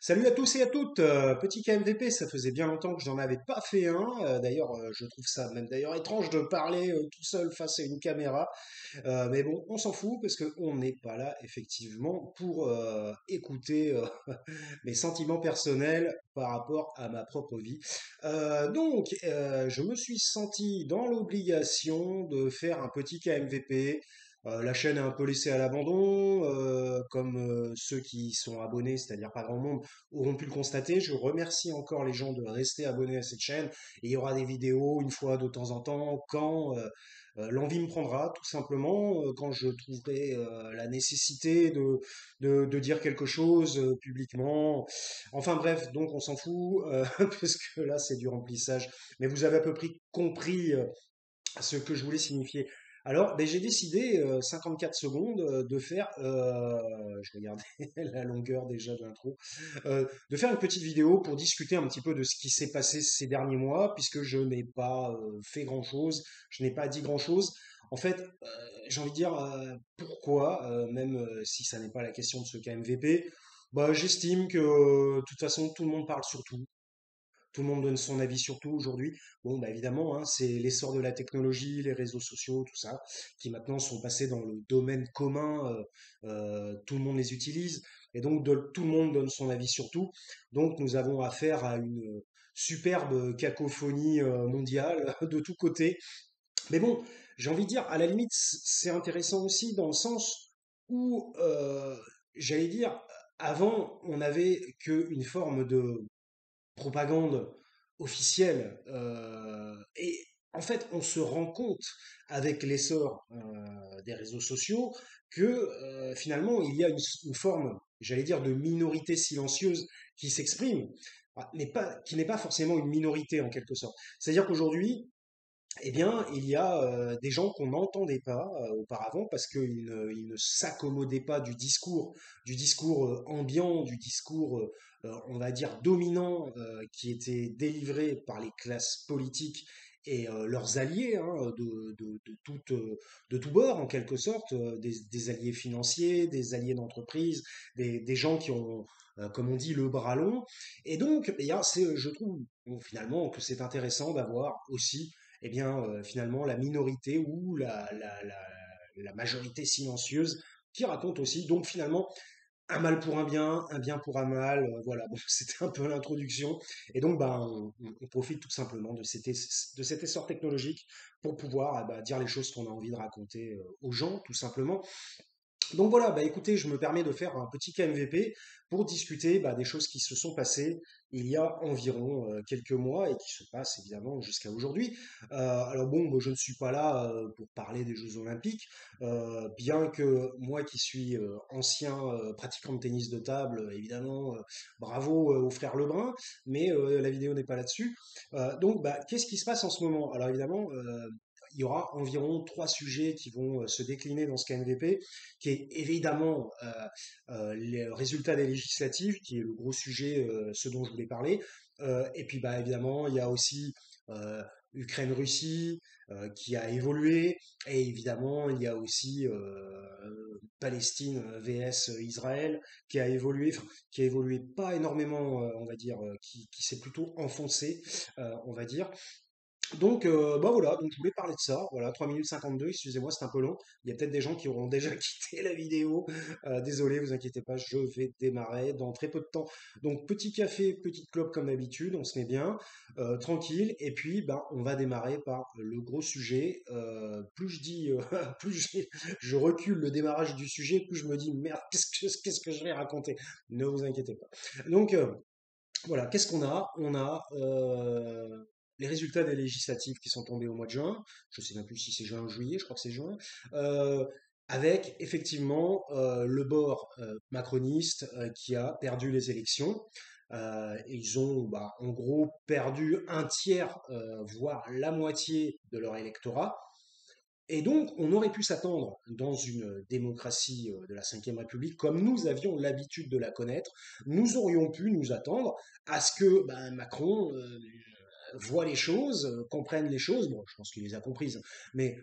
Salut à tous et à toutes, petit KMVP, ça faisait bien longtemps que j'en avais pas fait un. D'ailleurs, je trouve ça même d'ailleurs étrange de parler tout seul face à une caméra. Mais bon, on s'en fout parce qu'on n'est pas là effectivement pour écouter mes sentiments personnels par rapport à ma propre vie. Je me suis senti dans l'obligation de faire un petit KMVP. La chaîne est un peu laissée à l'abandon, comme ceux qui y sont abonnés, c'est-à-dire pas grand monde, auront pu le constater. Je remercie encore les gens de rester abonnés à cette chaîne. Et il y aura des vidéos une fois de temps en temps quand l'envie me prendra, tout simplement, quand je trouverai la nécessité de dire quelque chose publiquement. Enfin bref, donc on s'en fout, parce que là c'est du remplissage. Mais vous avez à peu près compris ce que je voulais signifier. Alors, ben, j'ai décidé, 54 secondes, de faire, je regardais la longueur déjà de l'intro, de faire une petite vidéo pour discuter un petit peu de ce qui s'est passé ces derniers mois, puisque je n'ai pas fait grand-chose, je n'ai pas dit grand-chose. En fait, j'ai envie de dire pourquoi, même si ça n'est pas la question de ce KMVP, bah, j'estime que de toute façon tout le monde parle sur tout. Tout le monde donne son avis sur tout aujourd'hui. Bon, bah évidemment, hein, c'est l'essor de la technologie, les réseaux sociaux, tout ça, qui maintenant sont passés dans le domaine commun. Tout le monde les utilise. Et donc, tout le monde donne son avis sur tout. Donc, nous avons affaire à une superbe cacophonie mondiale de tous côtés. Mais bon, j'ai envie de dire, à la limite, c'est intéressant aussi dans le sens où, j'allais dire, avant, on n'avait qu'une forme de propagande officielle. Et en fait, on se rend compte avec l'essor des réseaux sociaux que finalement, il y a une forme, j'allais dire, de minorité silencieuse qui s'exprime, qui n'est pas forcément une minorité en quelque sorte. C'est-à-dire qu'aujourd'hui, eh bien, il y a des gens qu'on n'entendait pas auparavant parce qu'ils ne s'accommodaient pas du discours ambiant, du discours, on va dire, dominant qui était délivré par les classes politiques et leurs alliés hein, de tout bord, en quelque sorte, des alliés financiers, des alliés d'entreprise, des gens qui ont, comme on dit, le bras long. Et donc, eh bien, je trouve bon, finalement que c'est intéressant d'avoir aussi eh bien, finalement, la minorité ou la majorité silencieuse qui raconte aussi. Donc, finalement, un mal pour un bien pour un mal. Voilà, bon, c'était un peu l'introduction. Et donc, ben, on profite tout simplement de cet essor technologique pour pouvoir bah, dire les choses qu'on a envie de raconter aux gens, tout simplement. Donc voilà, bah écoutez, je me permets de faire un petit KMVP pour discuter bah, des choses qui se sont passées il y a environ quelques mois et qui se passent évidemment jusqu'à aujourd'hui. Alors bon, moi, je ne suis pas là pour parler des Jeux Olympiques, bien que moi qui suis ancien pratiquant de tennis de table, évidemment, bravo aux frères Lebrun, mais la vidéo n'est pas là-dessus. Donc, bah, qu'est-ce qui se passe en ce moment? Alors évidemment, il y aura environ trois sujets qui vont se décliner dans ce KMVP, qui est évidemment les résultats des législatives, qui est le gros sujet, ce dont je voulais parler. Et puis bah, évidemment, il y a aussi euh, Ukraine-Russie qui a évolué, et évidemment, il y a aussi Palestine vs Israël qui a évolué pas énormément, on va dire, qui s'est plutôt enfoncé, on va dire. Donc, bah voilà, donc je voulais parler de ça. Voilà, 3 minutes 52, excusez-moi, c'est un peu long. Il y a peut-être des gens qui auront déjà quitté la vidéo. Désolé, vous inquiétez pas, je vais démarrer dans très peu de temps. Donc, petit café, petite clope comme d'habitude, on se met bien, tranquille. Et puis, ben, on va démarrer par le gros sujet. Plus je dis, je recule le démarrage du sujet, plus je me dis, merde, qu'est-ce que je vais raconter? Ne vous inquiétez pas. Donc, voilà, qu'est-ce qu'on a? On a les résultats des législatives qui sont tombés au mois de juin. Je ne sais même plus si c'est juin ou juillet, je crois que c'est juin. Euh, Avec effectivement le bord macroniste qui a perdu les élections. Ils ont bah, en gros perdu un tiers, voire la moitié de leur électorat. Et donc, on aurait pu s'attendre dans une démocratie de la Ve République, comme nous avions l'habitude de la connaître, nous aurions pu nous attendre à ce que ben, Macron voit les choses, comprenne les choses, bon, je pense qu'il les a comprises, mais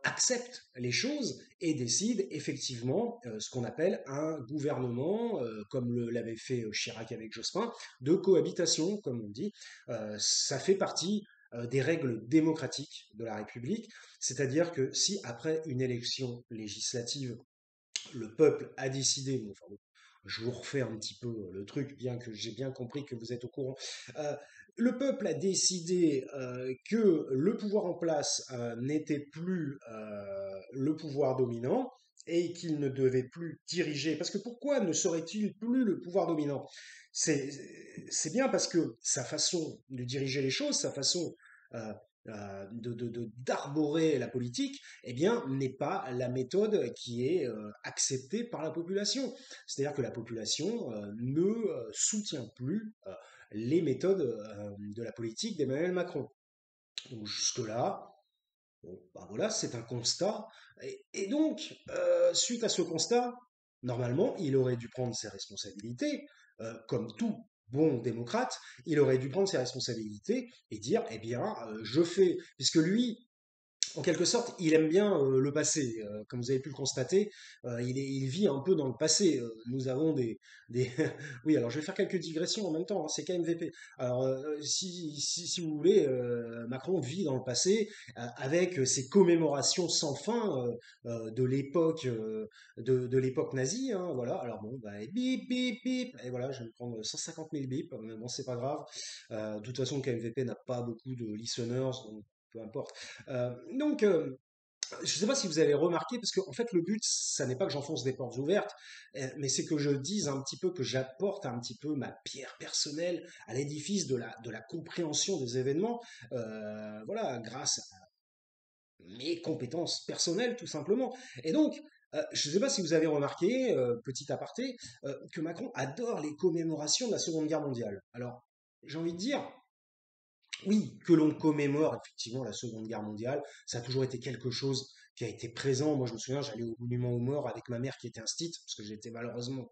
accepte les choses et décide effectivement ce qu'on appelle un gouvernement, comme l'avait fait Chirac avec Jospin, de cohabitation, comme on dit. Ça fait partie des règles démocratiques de la République, c'est-à-dire que si après une élection législative, le peuple a décidé, bon, enfin, bon, je vous refais un petit peu le truc, bien que j'ai bien compris que vous êtes au courant. Euh, le peuple a décidé que le pouvoir en place n'était plus le pouvoir dominant et qu'il ne devait plus diriger. Parce que pourquoi ne serait-il plus le pouvoir dominant? C'est, c'est bien parce que sa façon de diriger les choses, sa façon euh, d'arborer la politique, eh bien, n'est pas la méthode qui est acceptée par la population. C'est-à-dire que la population ne soutient plus les méthodes de la politique d'Emmanuel Macron. Donc jusque-là, bon, bah voilà, c'est un constat. Et donc, suite à ce constat, normalement, il aurait dû prendre ses responsabilités, comme tout bon démocrate, il aurait dû prendre ses responsabilités et dire, eh bien, je fais, puisque lui, en quelque sorte, il aime bien le passé. Comme vous avez pu le constater, il vit un peu dans le passé. Nous avons des... Oui, alors je vais faire quelques digressions en même temps, hein, c'est KMVP. Alors, si vous voulez, Macron vit dans le passé avec ses commémorations sans fin de l'époque nazie. Hein, voilà, alors bon, bah, bip, bip, bip, et voilà, je vais me prendre 150 000 bips, mais bon, c'est pas grave. De toute façon, KMVP n'a pas beaucoup de listeners, donc peu importe. Donc, je ne sais pas si vous avez remarqué, parce que en fait, le but, ça n'est pas que j'enfonce des portes ouvertes, mais c'est que je dise un petit peu, que j'apporte un petit peu ma pierre personnelle à l'édifice de la compréhension des événements, voilà, grâce à mes compétences personnelles, tout simplement. Et donc, je ne sais pas si vous avez remarqué, petit aparté, que Macron adore les commémorations de la Seconde Guerre mondiale. Alors, j'ai envie de dire, oui, que l'on commémore effectivement la Seconde Guerre mondiale, ça a toujours été quelque chose qui a été présent. Moi, je me souviens, j'allais au monument aux morts avec ma mère qui était instite, parce que j'étais malheureusement,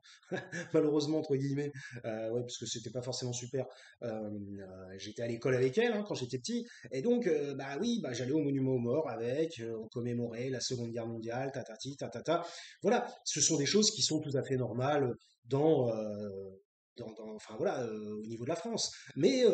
malheureusement entre guillemets, ouais, parce que c'était pas forcément super. J'étais à l'école avec elle quand j'étais petit, et donc, bah oui, bah j'allais au monument aux morts avec, on commémorait la Seconde Guerre mondiale, tatati, tatata. Voilà, ce sont des choses qui sont tout à fait normales dans, enfin voilà, au niveau de la France. Mais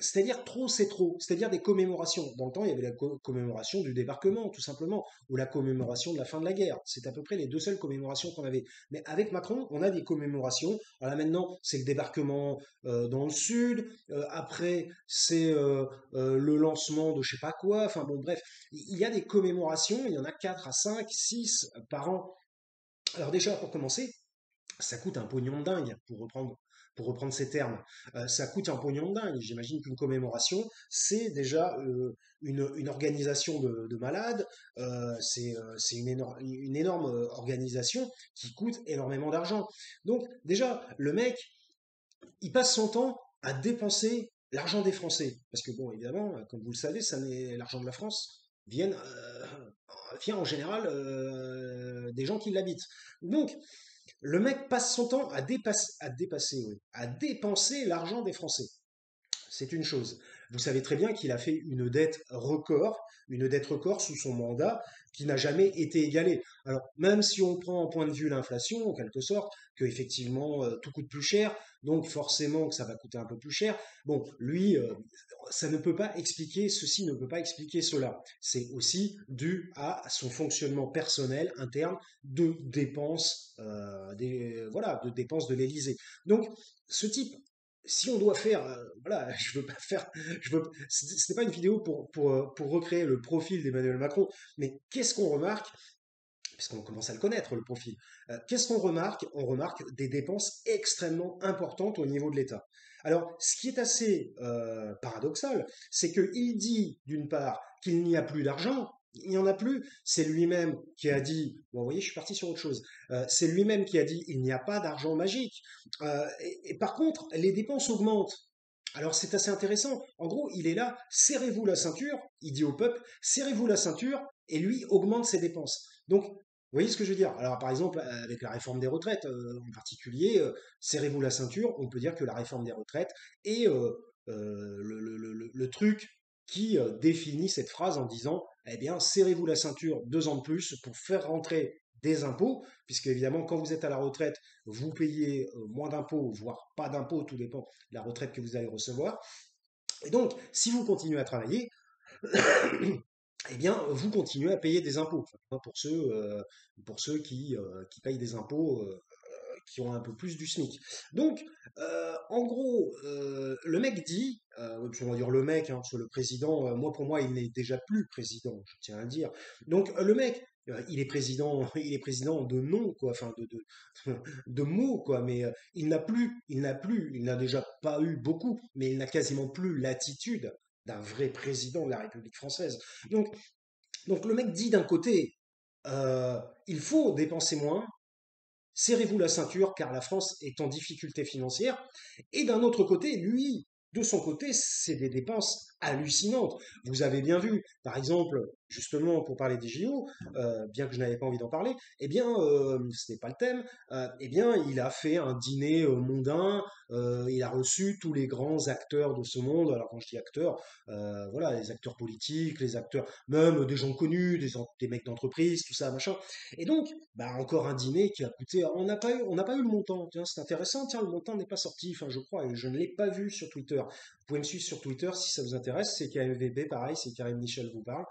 c'est-à-dire trop, c'est trop. C'est-à-dire des commémorations. Dans le temps, il y avait la commémoration du débarquement, tout simplement, ou la commémoration de la fin de la guerre. C'est à peu près les deux seules commémorations qu'on avait. Mais avec Macron, on a des commémorations. Alors là, maintenant, c'est le débarquement dans le sud. Après, c'est le lancement de je sais pas quoi. Enfin bon, bref, il y a des commémorations. Il y en a 4 à 5, 6 par an. Alors déjà, pour commencer, ça coûte un pognon de dingue, pour reprendre ces termes. Ça coûte un pognon de dingue. J'imagine qu'une commémoration, c'est déjà une organisation de malades, c'est une énorme organisation qui coûte énormément d'argent. Donc déjà, le mec, il passe son temps à dépenser l'argent des Français. Parce que bon, évidemment, comme vous le savez, ça n'est l'argent de la France vient en général des gens qui l'habitent. Donc, le mec passe son temps oui, à dépenser l'argent des Français. C'est une chose. Vous savez très bien qu'il a fait une dette record sous son mandat qui n'a jamais été égalée. Alors, même si on prend en point de vue l'inflation, en quelque sorte, que effectivement tout coûte plus cher, donc forcément que ça va coûter un peu plus cher, bon, lui, ça ne peut pas expliquer ceci, ne peut pas expliquer cela. C'est aussi dû à son fonctionnement personnel interne de dépenses, voilà, de dépenses de l'Élysée. Donc, ce type, si on doit faire, voilà, je veux pas faire, ce n'est pas une vidéo pour recréer le profil d'Emmanuel Macron, mais qu'est-ce qu'on remarque, puisqu'on commence à le connaître, le profil, qu'est-ce qu'on remarque? On remarque des dépenses extrêmement importantes au niveau de l'État. Alors, ce qui est assez paradoxal, c'est qu'il dit, d'une part, qu'il n'y a plus d'argent, il n'y en a plus, c'est lui-même qui a dit, bon, vous voyez, je suis parti sur autre chose, c'est lui-même qui a dit, il n'y a pas d'argent magique. Et par contre, les dépenses augmentent. Alors c'est assez intéressant. En gros, il est là, serrez-vous la ceinture, il dit au peuple, serrez-vous la ceinture, et lui augmente ses dépenses. Donc, vous voyez ce que je veux dire? Alors par exemple, avec la réforme des retraites en particulier, serrez-vous la ceinture, on peut dire que la réforme des retraites est le truc qui définit cette phrase en disant, eh bien, serrez-vous la ceinture 2 ans de plus pour faire rentrer des impôts, puisque évidemment, quand vous êtes à la retraite, vous payez moins d'impôts, voire pas d'impôts, tout dépend de la retraite que vous allez recevoir. Et donc, si vous continuez à travailler, eh bien, vous continuez à payer des impôts. Enfin, pour ceux qui payent des impôts qui ont un peu plus du SMIC. Donc, en gros, le mec dit, oui, puis on va dire le mec, hein, parce que le président, moi pour moi, il n'est déjà plus président, je tiens à le dire. Donc, le mec, il est président, il est président de nom, quoi, enfin de mots, quoi, mais il n'a déjà pas eu beaucoup, mais il n'a quasiment plus l'attitude d'un vrai président de la République française. Donc, donc le mec dit d'un côté, il faut dépenser moins, serrez-vous la ceinture car la France est en difficulté financière. Et d'un autre côté, lui, de son côté, c'est des dépenses hallucinantes. Vous avez bien vu, par exemple, justement pour parler des JO, bien que je n'avais pas envie d'en parler, eh bien, ce n'est pas le thème, eh bien, il a fait un dîner mondain, il a reçu tous les grands acteurs de ce monde. Alors quand je dis acteurs, voilà, les acteurs politiques, les acteurs, même des gens connus, des mecs d'entreprise, tout ça, machin. Et donc, bah, encore un dîner qui a coûté. On n'a pas eu le montant. Tiens, c'est intéressant. Tiens, le montant n'est pas sorti. Enfin, je crois, et je ne l'ai pas vu sur Twitter. Vous pouvez me suivre sur Twitter si ça vous intéresse. C'est KMVB, pareil, c'est Karim Michel vous parle.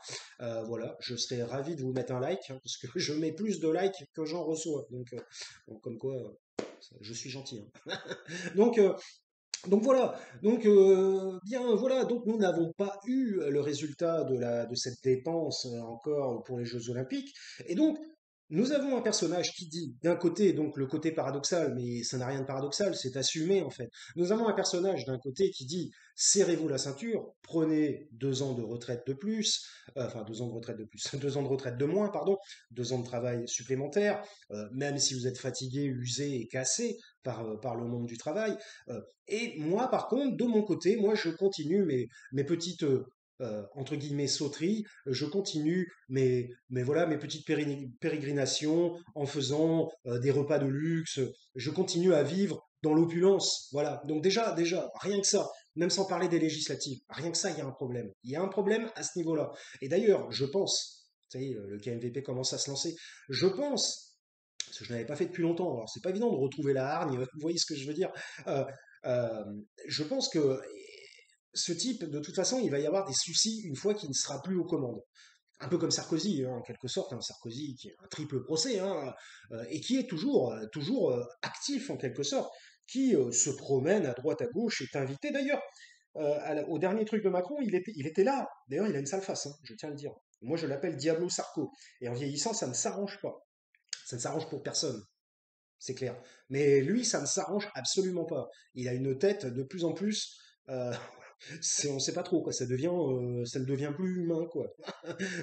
Voilà, je serais ravi de vous mettre un like, hein, parce que je mets plus de likes que j'en reçois. Donc, comme quoi, je suis gentil, hein. Donc, donc voilà, donc bien voilà, donc nous n'avons pas eu le résultat de cette dépense encore pour les Jeux Olympiques, et donc nous avons un personnage qui dit, d'un côté, donc le côté paradoxal, mais ça n'a rien de paradoxal, c'est assumé en fait. Nous avons un personnage d'un côté qui dit, serrez-vous la ceinture, prenez 2 ans de retraite de plus, enfin 2 ans de retraite de plus, 2 ans de retraite de moins, pardon, 2 ans de travail supplémentaire, même si vous êtes fatigué, usé et cassé par le monde du travail. Et moi, par contre, de mon côté, moi, je continue mes petites, entre guillemets, sauteries, je continue voilà, mes petites pérégrinations en faisant des repas de luxe, je continue à vivre dans l'opulence, voilà. Donc déjà, rien que ça, même sans parler des législatives, rien que ça, il y a un problème. Il y a un problème à ce niveau-là. Et d'ailleurs, je pense, vous savez, le KMVP commence à se lancer, je pense, parce que je n'avais pas fait depuis longtemps, alors c'est pas évident de retrouver la hargne, vous voyez ce que je veux dire. Euh, euh, je pense que ce type, de toute façon, il va y avoir des soucis une fois qu'il ne sera plus aux commandes. Un peu comme Sarkozy, hein, en quelque sorte, hein, Sarkozy qui est un triple procès, hein, et qui est toujours actif en quelque sorte, qui se promène à droite à gauche, est invité d'ailleurs. Au dernier truc de Macron, il était là. D'ailleurs, il a une sale face, hein, je tiens à le dire. Moi, je l'appelle Diablo Sarko. Et en vieillissant, ça ne s'arrange pas. Ça ne s'arrange pour personne, c'est clair. Mais lui, ça ne s'arrange absolument pas. Il a une tête de plus en plus. euh, on ne sait pas trop quoi. Ça ne devient plus humain quoi.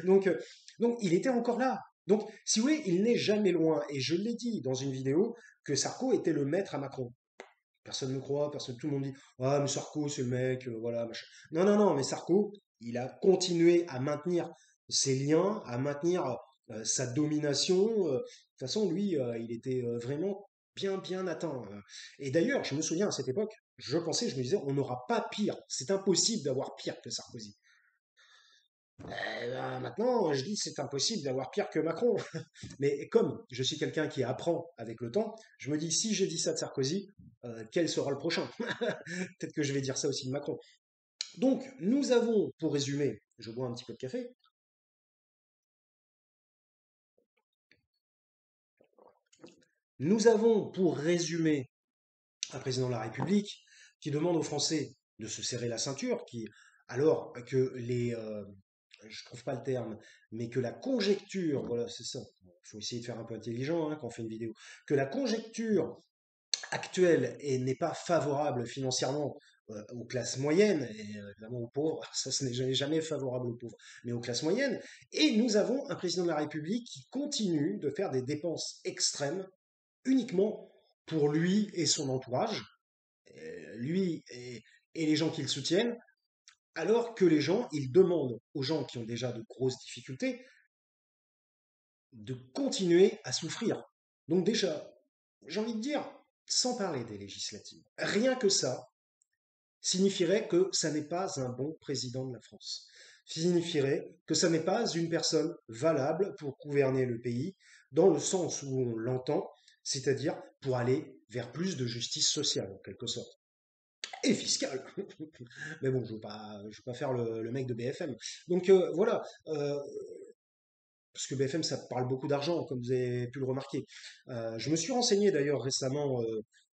Donc, euh, donc il était encore là. Donc, si vous voulez, il n'est jamais loin. Et je l'ai dit dans une vidéo que Sarko était le maître à Macron. Personne ne croit, tout le monde dit ah mais Sarko c'est le mec, voilà machin. Non non non, mais Sarko, il a continué à maintenir ses liens, à maintenir sa domination. De toute façon, lui, il était vraiment bien atteint. Et d'ailleurs, je me souviens à cette époque, je me disais, on n'aura pas pire. C'est impossible d'avoir pire que Sarkozy. Maintenant, je dis c'est impossible d'avoir pire que Macron. Mais comme je suis quelqu'un qui apprend avec le temps, je me dis si j'ai dit ça de Sarkozy, quel sera le prochain? Peut-être que je vais dire ça aussi de Macron. Donc, nous avons, pour résumer, je bois un petit peu de café, nous avons, pour résumer, un président de la République qui demande aux Français de se serrer la ceinture, alors que je trouve pas le terme, mais que la conjecture, voilà, c'est ça, il faut essayer de faire un peu intelligent hein, quand on fait une vidéo, que la conjecture actuelle et n'est pas favorable financièrement aux classes moyennes, et évidemment aux pauvres, ça ce n'est jamais favorable aux pauvres, mais aux classes moyennes, et nous avons un président de la République qui continue de faire des dépenses extrêmes uniquement pour lui et son entourage, lui et les gens qui le soutiennent, alors que les gens, ils demandent aux gens qui ont déjà de grosses difficultés de continuer à souffrir. Donc déjà, j'ai envie de dire, sans parler des législatives, rien que ça, signifierait que ça n'est pas un bon président de la France. Signifierait que ça n'est pas une personne valable pour gouverner le pays dans le sens où on l'entend, c'est-à-dire pour aller vers plus de justice sociale en quelque sorte. Et fiscale. Mais bon, je veux pas faire le mec de BFM. Donc voilà, parce que BFM, ça parle beaucoup d'argent, comme vous avez pu le remarquer. Je me suis renseigné d'ailleurs récemment,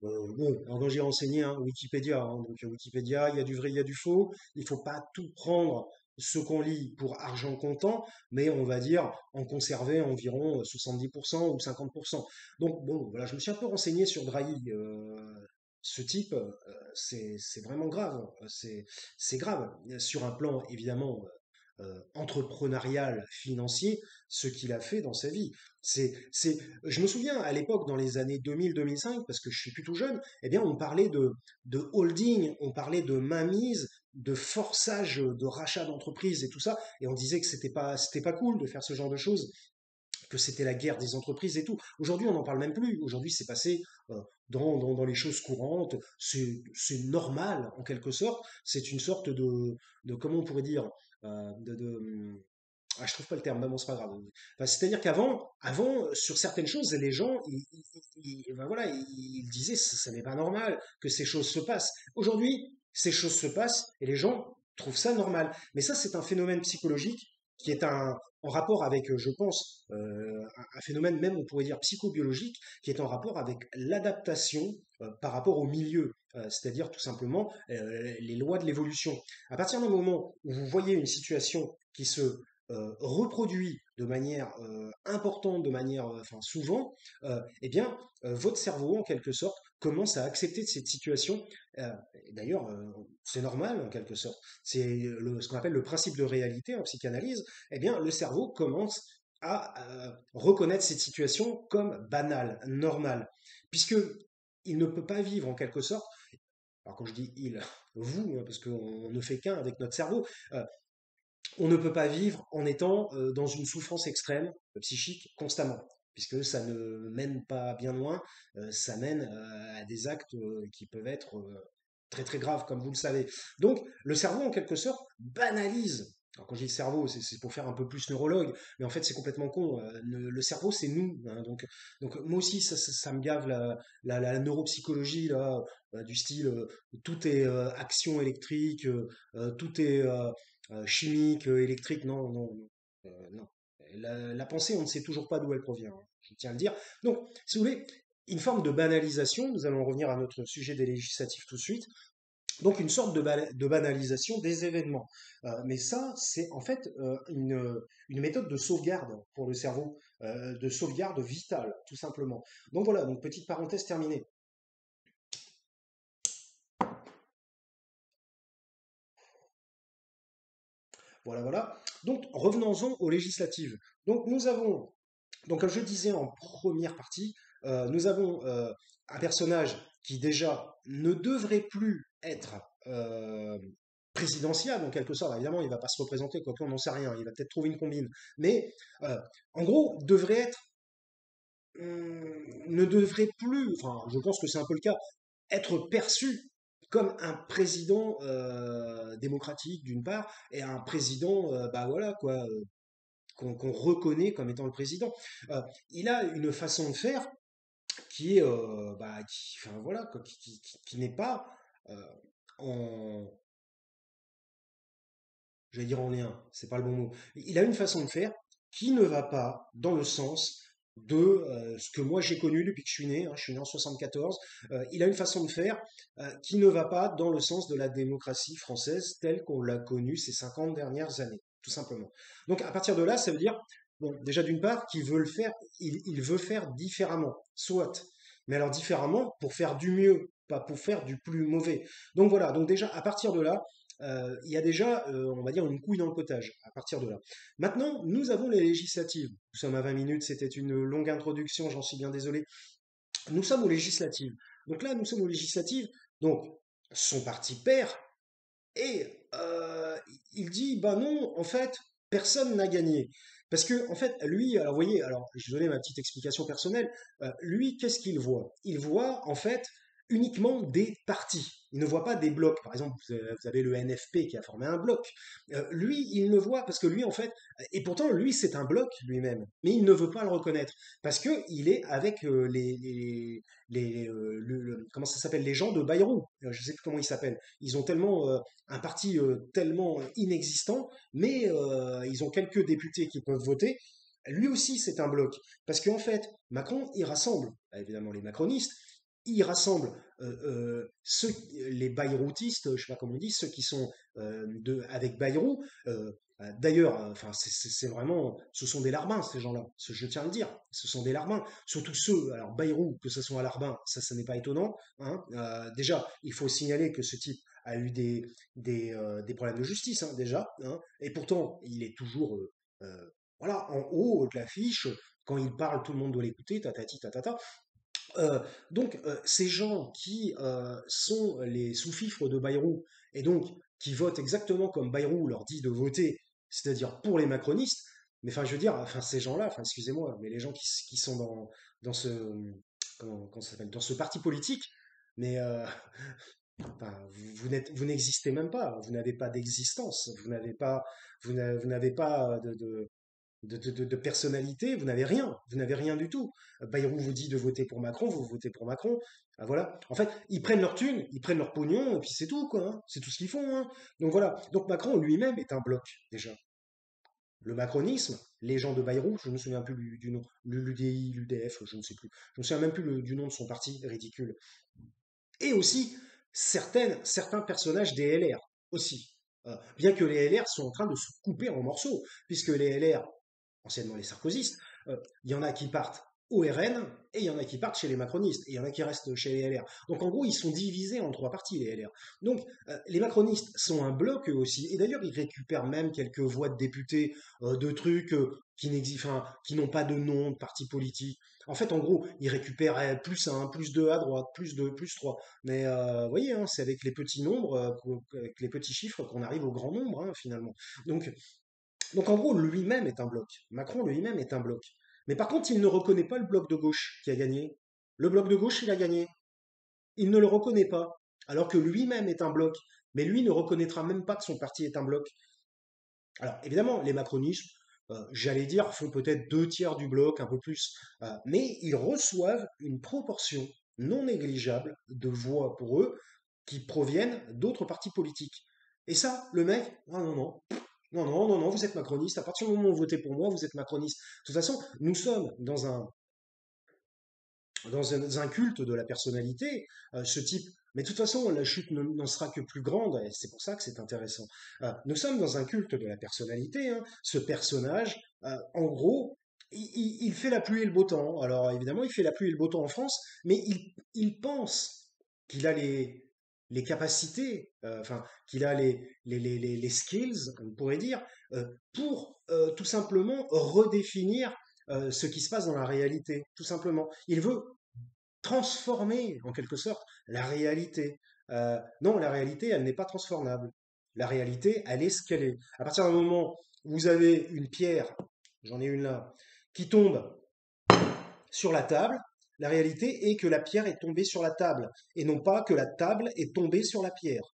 bon, alors quand j'ai renseigné, hein, Wikipédia, hein, donc Wikipédia, il y a du vrai, il y a du faux, il faut pas tout prendre ce qu'on lit pour argent comptant, mais on va dire en conserver environ 70% ou 50%. Donc bon, voilà, je me suis un peu renseigné sur Drahi. Ce type, c'est vraiment grave, c'est grave. Sur un plan évidemment entrepreneurial, financier, ce qu'il a fait dans sa vie. Je me souviens à l'époque, dans les années 2000-2005, parce que je suis plutôt jeune, eh bien, on parlait de holding, on parlait de mainmise, de forçage, de rachat d'entreprises et tout ça, et on disait que c'était pas cool de faire ce genre de choses, que c'était la guerre des entreprises et tout. Aujourd'hui, on n'en parle même plus. Aujourd'hui, c'est passé dans les choses courantes. C'est normal, en quelque sorte. C'est une sorte comment on pourrait dire, je trouve pas le terme, mais bon, c'est pas grave. Enfin, c'est-à-dire avant, sur certaines choses, les gens, ben voilà, ils disaient ça n'est pas normal que ces choses se passent. Aujourd'hui, ces choses se passent et les gens trouvent ça normal. Mais ça, c'est un phénomène psychologique qui est en rapport avec, je pense, un phénomène même, on pourrait dire, psychobiologique, qui est en rapport avec l'adaptation par rapport au milieu, c'est-à-dire tout simplement les lois de l'évolution. À partir d'un moment où vous voyez une situation qui se reproduit de manière importante, de manière enfin souvent, eh bien, votre cerveau, en quelque sorte, commence à accepter cette situation. Euh, D'ailleurs, c'est normal, en quelque sorte. C'est ce qu'on appelle le principe de réalité en psychanalyse. Eh bien, le cerveau commence à reconnaître cette situation comme banale, normale, puisque il ne peut pas vivre en quelque sorte. Alors quand je dis il, vous, hein, parce qu'on ne fait qu'un avec notre cerveau, on ne peut pas vivre en étant dans une souffrance extrême psychique constamment, puisque ça ne mène pas bien loin, ça mène à des actes qui peuvent être très très graves, comme vous le savez. Donc le cerveau, en quelque sorte, banalise. Alors quand je dis le cerveau, c'est pour faire un peu plus neurologue, mais en fait c'est complètement con. Le cerveau, c'est nous, hein. Donc moi aussi, ça me gave la neuropsychologie là, du style tout est action électrique, tout est chimique, électrique, non, non, non. Non. La pensée, on ne sait toujours pas d'où elle provient, hein, je tiens à le dire. Donc, si vous voulez, une forme de banalisation, nous allons revenir à notre sujet des législatives tout de suite, donc une sorte de banalisation des événements. Mais ça, c'est en fait une méthode de sauvegarde pour le cerveau, de sauvegarde vitale, tout simplement. Donc voilà, donc petite parenthèse terminée. Voilà, voilà. Donc revenons-en aux législatives. Donc nous avons Donc, comme je le disais en première partie, nous avons un personnage qui déjà ne devrait plus être présidentiable en quelque sorte. Évidemment, il ne va pas se représenter, quoique on n'en sait rien. Il va peut-être trouver une combine. Mais en gros, devrait être, ne devrait plus, enfin, je pense que c'est un peu le cas, être perçu comme un président démocratique d'une part et un président, bah voilà quoi, qu'on reconnaît comme étant le président. Il a une façon de faire qui est, enfin, voilà, quoi, qui n'est pas euh, en, j'allais dire en lien, c'est pas le bon mot. Il a une façon de faire qui ne va pas dans le sens de ce que moi j'ai connu depuis que je suis né, hein, je suis né en 74. Il a une façon de faire qui ne va pas dans le sens de la démocratie française telle qu'on l'a connue ces 50 dernières années, tout simplement. Donc à partir de là, ça veut dire, bon, déjà d'une part, qu'il veut le faire, il veut faire différemment, soit. Mais alors différemment pour faire du mieux, pas pour faire du plus mauvais. Donc voilà, donc déjà à partir de là, il y a déjà, on va dire, une couille dans le potage à partir de là. Maintenant, nous avons les législatives. Nous sommes à 20 minutes, c'était une longue introduction, j'en suis bien désolé. Nous sommes aux législatives. Donc là, nous sommes aux législatives. Donc, son parti perd et il dit, bah non, en fait, personne n'a gagné. Parce que, en fait, lui, alors vous voyez, alors je vais donner ma petite explication personnelle. Lui, qu'est-ce qu'il voit? Il voit, en fait, uniquement des partis. Il ne voit pas des blocs. Par exemple, vous avez le NFP qui a formé un bloc. Lui, il ne voit, parce que lui, en fait, et pourtant, lui, c'est un bloc lui-même, mais il ne veut pas le reconnaître, parce que il est avec comment ça s'appelle, les gens de Bayrou. Je ne sais plus comment ils s'appellent. Ils ont tellement un parti tellement inexistant, mais ils ont quelques députés qui peuvent voter. Lui aussi, c'est un bloc. Parce qu'en fait, Macron, il rassemble, évidemment, les macronistes, il rassemble les bayroutistes, je ne sais pas comment on dit, ceux qui sont avec Bayrou. D'ailleurs, enfin, c'est vraiment, ce sont des larbins, ces gens-là, je tiens à le dire, ce sont des larbins, surtout ceux, alors Bayrou, que ce soit un larbin, ça n'est pas étonnant, hein. Déjà, il faut signaler que ce type a eu des problèmes de justice, hein, déjà, hein, et pourtant, il est toujours voilà, en haut de l'affiche, quand il parle, tout le monde doit l'écouter, tatati, tatata. Ces gens qui sont les sous-fifres de Bayrou et donc qui votent exactement comme Bayrou leur dit de voter, c'est-à-dire pour les macronistes, mais enfin, je veux dire, enfin, ces gens-là, enfin, excusez-moi, mais les gens qui sont dans ce, comment ça s'appelle, dans ce parti politique, mais enfin, vous n'existez même pas, vous n'avez pas d'existence, vous n'avez pas de personnalité, vous n'avez rien du tout. Bayrou vous dit de voter pour Macron, vous votez pour Macron. Ah, voilà. En fait, ils prennent leur thune, ils prennent leur pognon, et puis c'est tout, quoi, hein. C'est tout ce qu'ils font, hein. Donc voilà. Donc Macron lui-même est un bloc, déjà. Le macronisme, les gens de Bayrou, je ne me souviens plus du nom, l'UDI, l'UDF, je ne sais plus. Je ne me souviens même plus du nom de son parti, ridicule. Et aussi certains personnages des LR aussi. Bien que les LR sont en train de se couper en morceaux, puisque les LR, anciennement les sarkozystes, il y en a qui partent au RN et il y en a qui partent chez les macronistes et il y en a qui restent chez les LR. Donc en gros, ils sont divisés en trois parties, les LR. Donc les macronistes sont un bloc eux aussi, et d'ailleurs ils récupèrent même quelques voix de députés de trucs enfin, qui n'ont pas de nom de parti politique. En fait, en gros, ils récupèrent plus un, plus 2 à droite, plus 2, plus 3. Mais vous voyez, hein, c'est avec les petits nombres, avec les petits chiffres qu'on arrive au grand nombre, hein, finalement. Donc, donc en gros, lui-même est un bloc. Macron lui-même est un bloc. Mais par contre, il ne reconnaît pas le bloc de gauche qui a gagné. Le bloc de gauche, il a gagné. Il ne le reconnaît pas. Alors que lui-même est un bloc. Mais lui ne reconnaîtra même pas que son parti est un bloc. Alors évidemment, les macronistes, j'allais dire, font peut-être 2 tiers du bloc, un peu plus. Mais ils reçoivent une proportion non négligeable de voix pour eux qui proviennent d'autres partis politiques. Et ça, le mec, ah non, non, non, non, non, non, vous êtes macroniste. À partir du moment où vous votez pour moi, vous êtes macroniste. De toute façon, nous sommes dans un culte de la personnalité, ce type. Mais de toute façon, la chute n'en sera que plus grande, et c'est pour ça que c'est intéressant. Nous sommes dans un culte de la personnalité, hein. Ce personnage, en gros, il fait la pluie et le beau temps. Alors évidemment, il fait la pluie et le beau temps en France, mais il pense qu'il a les capacités, enfin, qu'il a les skills, on pourrait dire, pour tout simplement redéfinir ce qui se passe dans la réalité, tout simplement. Il veut transformer, en quelque sorte, la réalité. Non, la réalité, elle n'est pas transformable. La réalité, elle est ce qu'elle est. À partir du moment où vous avez une pierre, j'en ai une là, qui tombe sur la table, la réalité est que la pierre est tombée sur la table, et non pas que la table est tombée sur la pierre.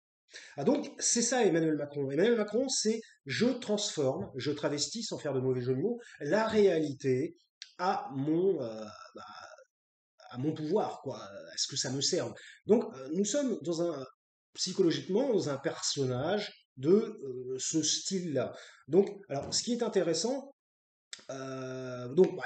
Ah donc, c'est ça Emmanuel Macron. Emmanuel Macron, c'est je transforme, je travestis, sans faire de mauvais jeu de mots, la réalité à à mon pouvoir, quoi, à ce que ça me serve. Donc, nous sommes psychologiquement, dans un personnage de ce style-là. Donc, alors, ce qui est intéressant,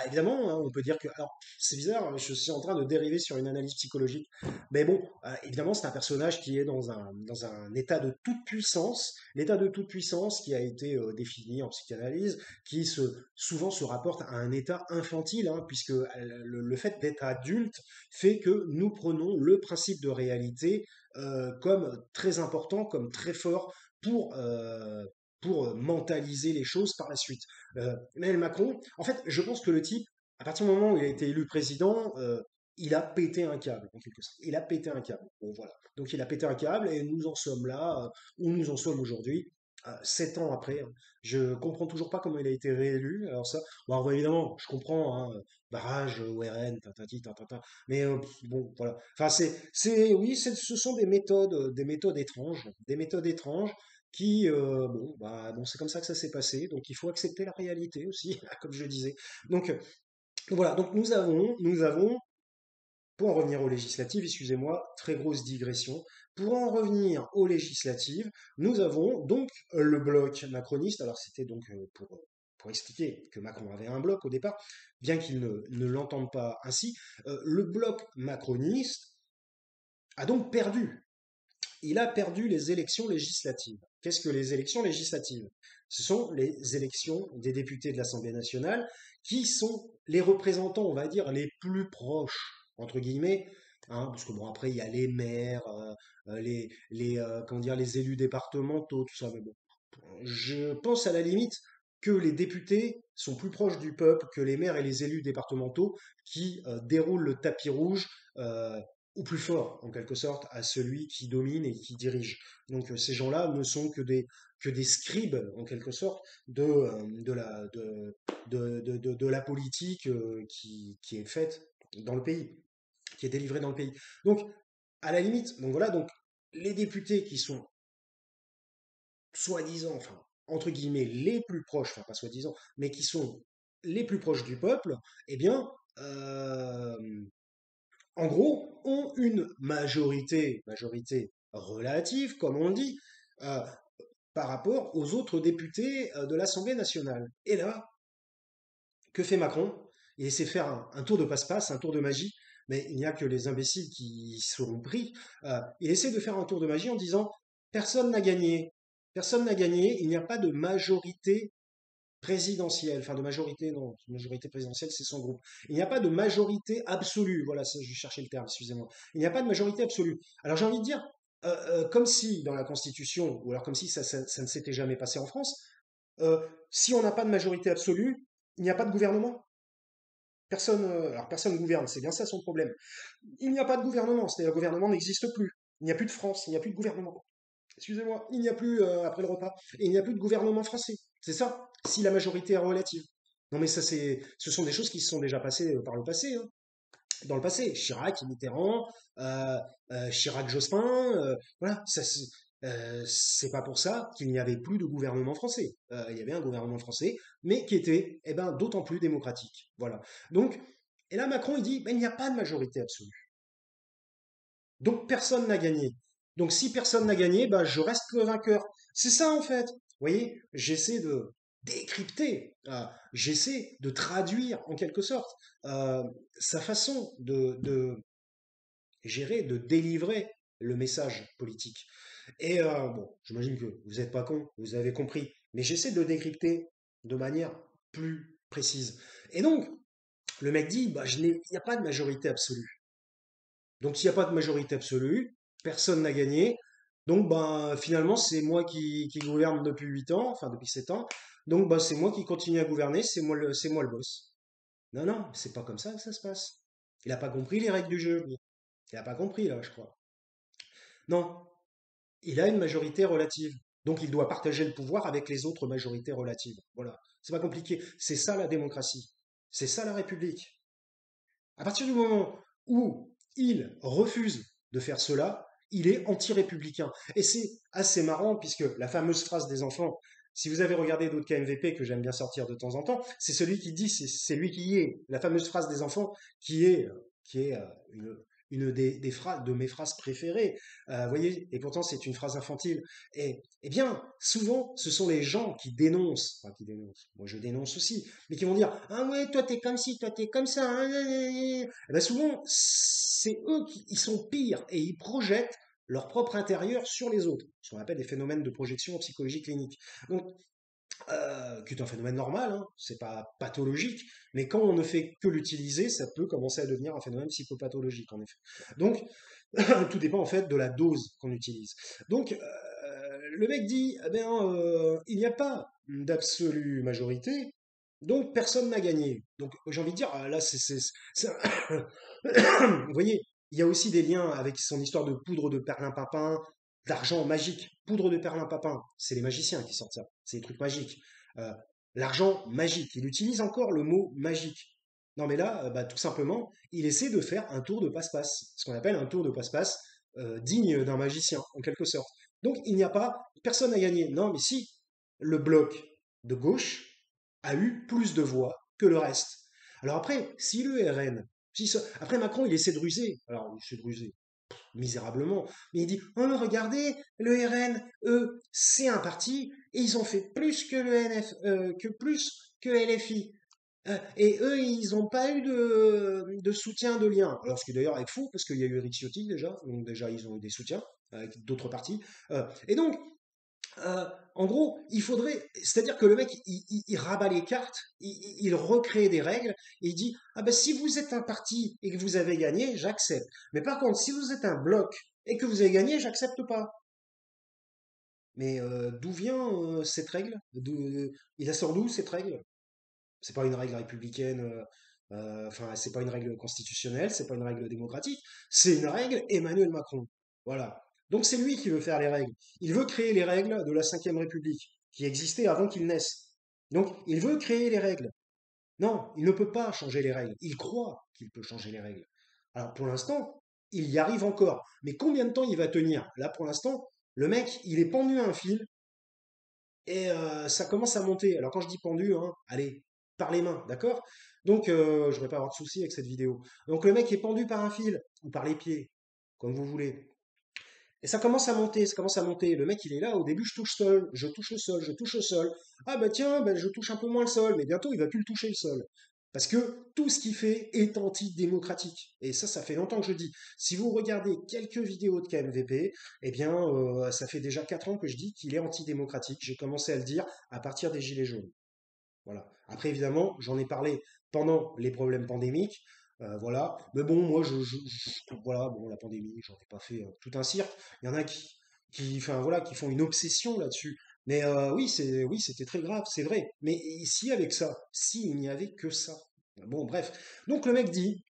évidemment, hein, on peut dire que, alors c'est bizarre, hein, je suis en train de dériver sur une analyse psychologique, mais bon, évidemment, c'est un personnage qui est dans un état de toute puissance, l'état de toute puissance qui a été défini en psychanalyse, souvent se rapporte à un état infantile, hein, puisque le fait d'être adulte fait que nous prenons le principe de réalité comme très important, comme très fort pour, euh, pour mentaliser les choses par la suite. Emmanuel Macron, en fait, je pense que le type, à partir du moment où il a été élu président, il a pété un câble, en quelque sorte. Il a pété un câble. Bon, voilà. Donc il a pété un câble et nous en sommes là, où nous en sommes aujourd'hui. 7 ans après, hein. Je comprends toujours pas comment il a été réélu. Alors ça, bon, alors, évidemment, je comprends, hein, barrage, ORN, tatati, tatata, mais bon, voilà. Enfin, oui, ce sont des méthodes étranges, qui, bon, c'est comme ça que ça s'est passé. Donc, il faut accepter la réalité aussi, comme je le disais. Donc, voilà. Donc, nous avons pour en revenir aux législatives, excusez-moi, très grosse digression. Pour en revenir aux législatives, nous avons donc le bloc macroniste. Alors c'était donc pour expliquer que Macron avait un bloc au départ, bien qu'il ne l'entende pas ainsi. Le bloc macroniste a donc perdu. Il a perdu les élections législatives. Qu'est-ce que les élections législatives? Ce sont les élections des députés de l'Assemblée nationale qui sont les représentants, on va dire, les plus proches, entre guillemets, hein, parce que bon, après, il y a les maires, comment dire, les élus départementaux, tout ça, mais bon. Je pense à la limite que les députés sont plus proches du peuple que les maires et les élus départementaux qui déroulent le tapis rouge au plus fort, en quelque sorte, à celui qui domine et qui dirige. Donc ces gens-là ne sont que des scribes, en quelque sorte, de la politique qui est faite dans le pays, qui est délivrée dans le pays. Donc, à la limite, donc voilà, donc les députés qui sont soi-disant, enfin, entre guillemets, les plus proches, enfin pas soi-disant, mais qui sont les plus proches du peuple, eh bien, euh, en gros, ont une majorité relative, comme on dit, euh, par rapport aux autres députés de l'Assemblée nationale. Et là, que fait Macron? Il essaie de faire un tour de passe-passe, un tour de magie, mais il n'y a que les imbéciles qui seront pris. Il essaie de faire un tour de magie en disant personne n'a gagné. Personne n'a gagné, il n'y a pas de majorité présidentielle, enfin de majorité, non, majorité présidentielle, c'est son groupe. Il n'y a pas de majorité absolue, voilà, ça, je cherchais le terme, excusez-moi. Il n'y a pas de majorité absolue. Alors j'ai envie de dire, comme si dans la Constitution, ou alors comme si ça ne s'était jamais passé en France, si on n'a pas de majorité absolue, il n'y a pas de gouvernement. Alors personne gouverne, c'est bien ça son problème. Il n'y a pas de gouvernement, c'est-à-dire le gouvernement n'existe plus. Il n'y a plus de France, il n'y a plus de gouvernement. Excusez-moi, il n'y a plus, après le repas, et il n'y a plus de gouvernement français. C'est ça, si la majorité est relative. Non mais ça, ce sont des choses qui se sont déjà passées par le passé, hein. Dans le passé, Chirac, Mitterrand, euh, Chirac, Jospin, voilà, ça, c'est pas pour ça qu'il n'y avait plus de gouvernement français. Il y avait un gouvernement français, mais qui était, eh ben, d'autant plus démocratique. Voilà. Donc, et là, Macron, il dit, ben, il n'y a pas de majorité absolue. Donc personne n'a gagné. Donc si personne n'a gagné, bah, je reste le vainqueur. C'est ça en fait. Vous voyez, j'essaie de décrypter, j'essaie de traduire en quelque sorte euh, sa façon de gérer, de délivrer le message politique. Et bon, j'imagine que vous n'êtes pas con, vous avez compris, mais j'essaie de le décrypter de manière plus précise. Et donc, le mec dit, bah, il n'y a pas de majorité absolue. Donc s'il n'y a pas de majorité absolue, personne n'a gagné. Donc ben, finalement, c'est moi qui gouverne depuis 8 ans, enfin depuis 7 ans. Donc ben, c'est moi qui continue à gouverner, c'est moi le boss. Non, non, c'est pas comme ça que ça se passe. Il n'a pas compris les règles du jeu, lui. Il n'a pas compris, là, je crois. Non, il a une majorité relative. Donc il doit partager le pouvoir avec les autres majorités relatives. Voilà. C'est pas compliqué. C'est ça la démocratie. C'est ça la République. À partir du moment où il refuse de faire cela, il est anti-républicain. Et c'est assez marrant puisque la fameuse phrase des enfants, si vous avez regardé d'autres KMVP que j'aime bien sortir de temps en temps, c'est celui qui dit, c'est lui qui y est. La fameuse phrase des enfants qui est une des phrases, de mes phrases préférées. Vous voyez, et pourtant c'est une phrase infantile. Et eh bien, souvent, ce sont les gens qui dénoncent, enfin qui dénoncent, moi je dénonce aussi, mais qui vont dire ah ouais, toi t'es comme ci, toi t'es comme ça, hein, eh ben souvent, c'est eux qui ils sont pires et ils projettent leur propre intérieur sur les autres, ce qu'on appelle des phénomènes de projection en psychologie clinique. Donc, qui est un phénomène normal, hein, c'est pas pathologique, mais quand on ne fait que l'utiliser, ça peut commencer à devenir un phénomène psychopathologique, en effet. Donc, tout dépend en fait de la dose qu'on utilise. Donc, le mec dit, eh bien, il n'y a pas d'absolue majorité, donc personne n'a gagné. Donc, j'ai envie de dire, là, vous voyez, il y a aussi des liens avec son histoire de poudre de perlimpinpin. d'argent magique, poudre de perlimpapin. C'est les magiciens qui sortent ça. C'est des trucs magiques. Euh, L'argent magique. Il utilise encore le mot magique. Non, mais là, bah, tout simplement, il essaie de faire un tour de passe-passe. Ce qu'on appelle un tour de passe-passe digne d'un magicien, en quelque sorte. Donc, il n'y a pas, personne n'a gagné. Non, mais si, le bloc de gauche a eu plus de voix que le reste. Alors après, si le RN, après Macron, il essaie de ruser. Alors, il essaie de ruser misérablement. Mais il dit, oh, regardez, le RN, eux, c'est un parti, et ils ont fait plus que le NF, que plus que LFI. Et eux, ils n'ont pas eu de soutien de lien. Alors, ce qui d'ailleurs est fou, parce qu'il y a eu Eric Ciotti déjà, donc déjà, ils ont eu des soutiens avec d'autres partis. Et donc, euh, en gros, il faudrait, c'est-à-dire que le mec, il rabat les cartes, il recrée des règles, et il dit, ah ben si vous êtes un parti et que vous avez gagné, j'accepte. Mais par contre, si vous êtes un bloc et que vous avez gagné, j'accepte pas. Mais d'où vient cette règle? Il la sort d'où cette règle? C'est pas une règle républicaine, enfin, c'est pas une règle constitutionnelle, c'est pas une règle démocratique, c'est une règle Emmanuel Macron. Voilà. Donc c'est lui qui veut faire les règles. Il veut créer les règles de la Cinquième République, qui existaient avant qu'il naisse. Donc il veut créer les règles. Non, il ne peut pas changer les règles. Il croit qu'il peut changer les règles. Alors pour l'instant, il y arrive encore. Mais combien de temps il va tenir? Là pour l'instant, le mec, il est pendu à un fil et ça commence à monter. Alors quand je dis pendu, hein, allez, par les mains, d'accord? Donc je ne vais pas avoir de soucis avec cette vidéo. Donc le mec est pendu par un fil, ou par les pieds, comme vous voulez. Et ça commence à monter, ça commence à monter. Le mec, il est là, au début, je touche sol, je touche le sol, je touche le sol. Ah bah tiens, bah, je touche un peu moins le sol, mais bientôt, il va plus le toucher le sol. Parce que tout ce qu'il fait est antidémocratique. Et ça fait longtemps que je dis. Si vous regardez quelques vidéos de KMVP, eh bien, ça fait déjà 4 ans que je dis qu'il est antidémocratique. J'ai commencé à le dire à partir des Gilets jaunes. Voilà. Après, évidemment, j'en ai parlé pendant les problèmes pandémiques. Voilà. Mais bon, moi, voilà, bon, la pandémie, j'en ai pas fait tout un cirque. Il y en a enfin, voilà, qui font une obsession là-dessus. Mais oui, oui, c'était très grave, c'est vrai. Mais si avec ça, s'il n'y avait que ça. Bon, bref. Donc le mec dit,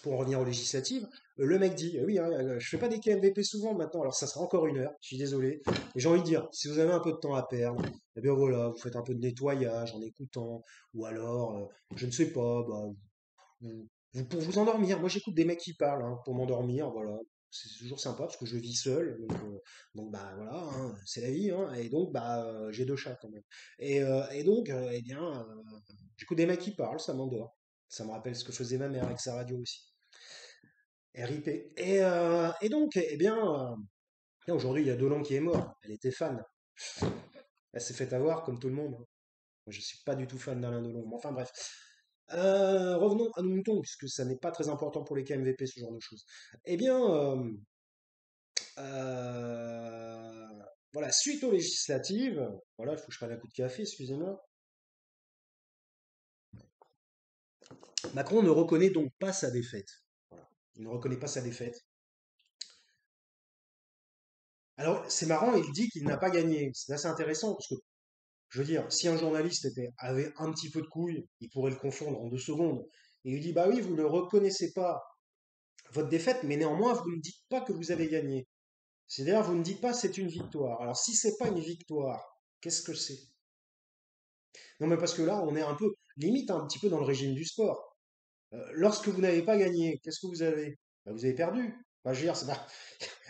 pour en revenir aux législatives, le mec dit, oui, hein, je fais pas des KMVP souvent maintenant, alors ça sera encore une heure, je suis désolé. Et j'ai envie de dire, si vous avez un peu de temps à perdre, eh bien voilà, vous faites un peu de nettoyage en écoutant, ou alors, je ne sais pas, bah, pour vous endormir. Moi j'écoute des mecs qui parlent hein, pour m'endormir, voilà. C'est toujours sympa parce que je vis seul, donc bah voilà, hein, c'est la vie, hein, et donc bah j'ai 2 chats quand même. Et donc, eh bien, j'écoute des mecs qui parlent, ça m'endort. Ça me rappelle ce que faisait ma mère avec sa radio aussi. RIP. Et donc, eh bien, aujourd'hui, il y a Dolan qui est mort. Elle était fan. Elle s'est fait avoir comme tout le monde. Moi, je suis pas du tout fan d'Alain Delon. Mais enfin, bref. Revenons à nos moutons, puisque ça n'est pas très important pour les KMVP, ce genre de choses. Eh bien, voilà, suite aux législatives, voilà, il faut que je prenne un coup de café, excusez-moi. Macron ne reconnaît donc pas sa défaite. Voilà. Il ne reconnaît pas sa défaite. Alors, c'est marrant, il dit qu'il n'a pas gagné. C'est assez intéressant, parce que je veux dire, si un journaliste avait un petit peu de couilles, il pourrait le confondre en 2 secondes. Et il dit, bah oui, vous ne reconnaissez pas votre défaite, mais néanmoins, vous ne dites pas que vous avez gagné. C'est-à-dire, vous ne dites pas c'est une victoire. Alors, si c'est pas une victoire, qu'est-ce que c'est? Non, mais parce que là, on est un peu, limite un petit peu dans le régime du sport. Lorsque vous n'avez pas gagné, qu'est-ce que vous avez? Bah, vous avez perdu. Bah, je veux dire,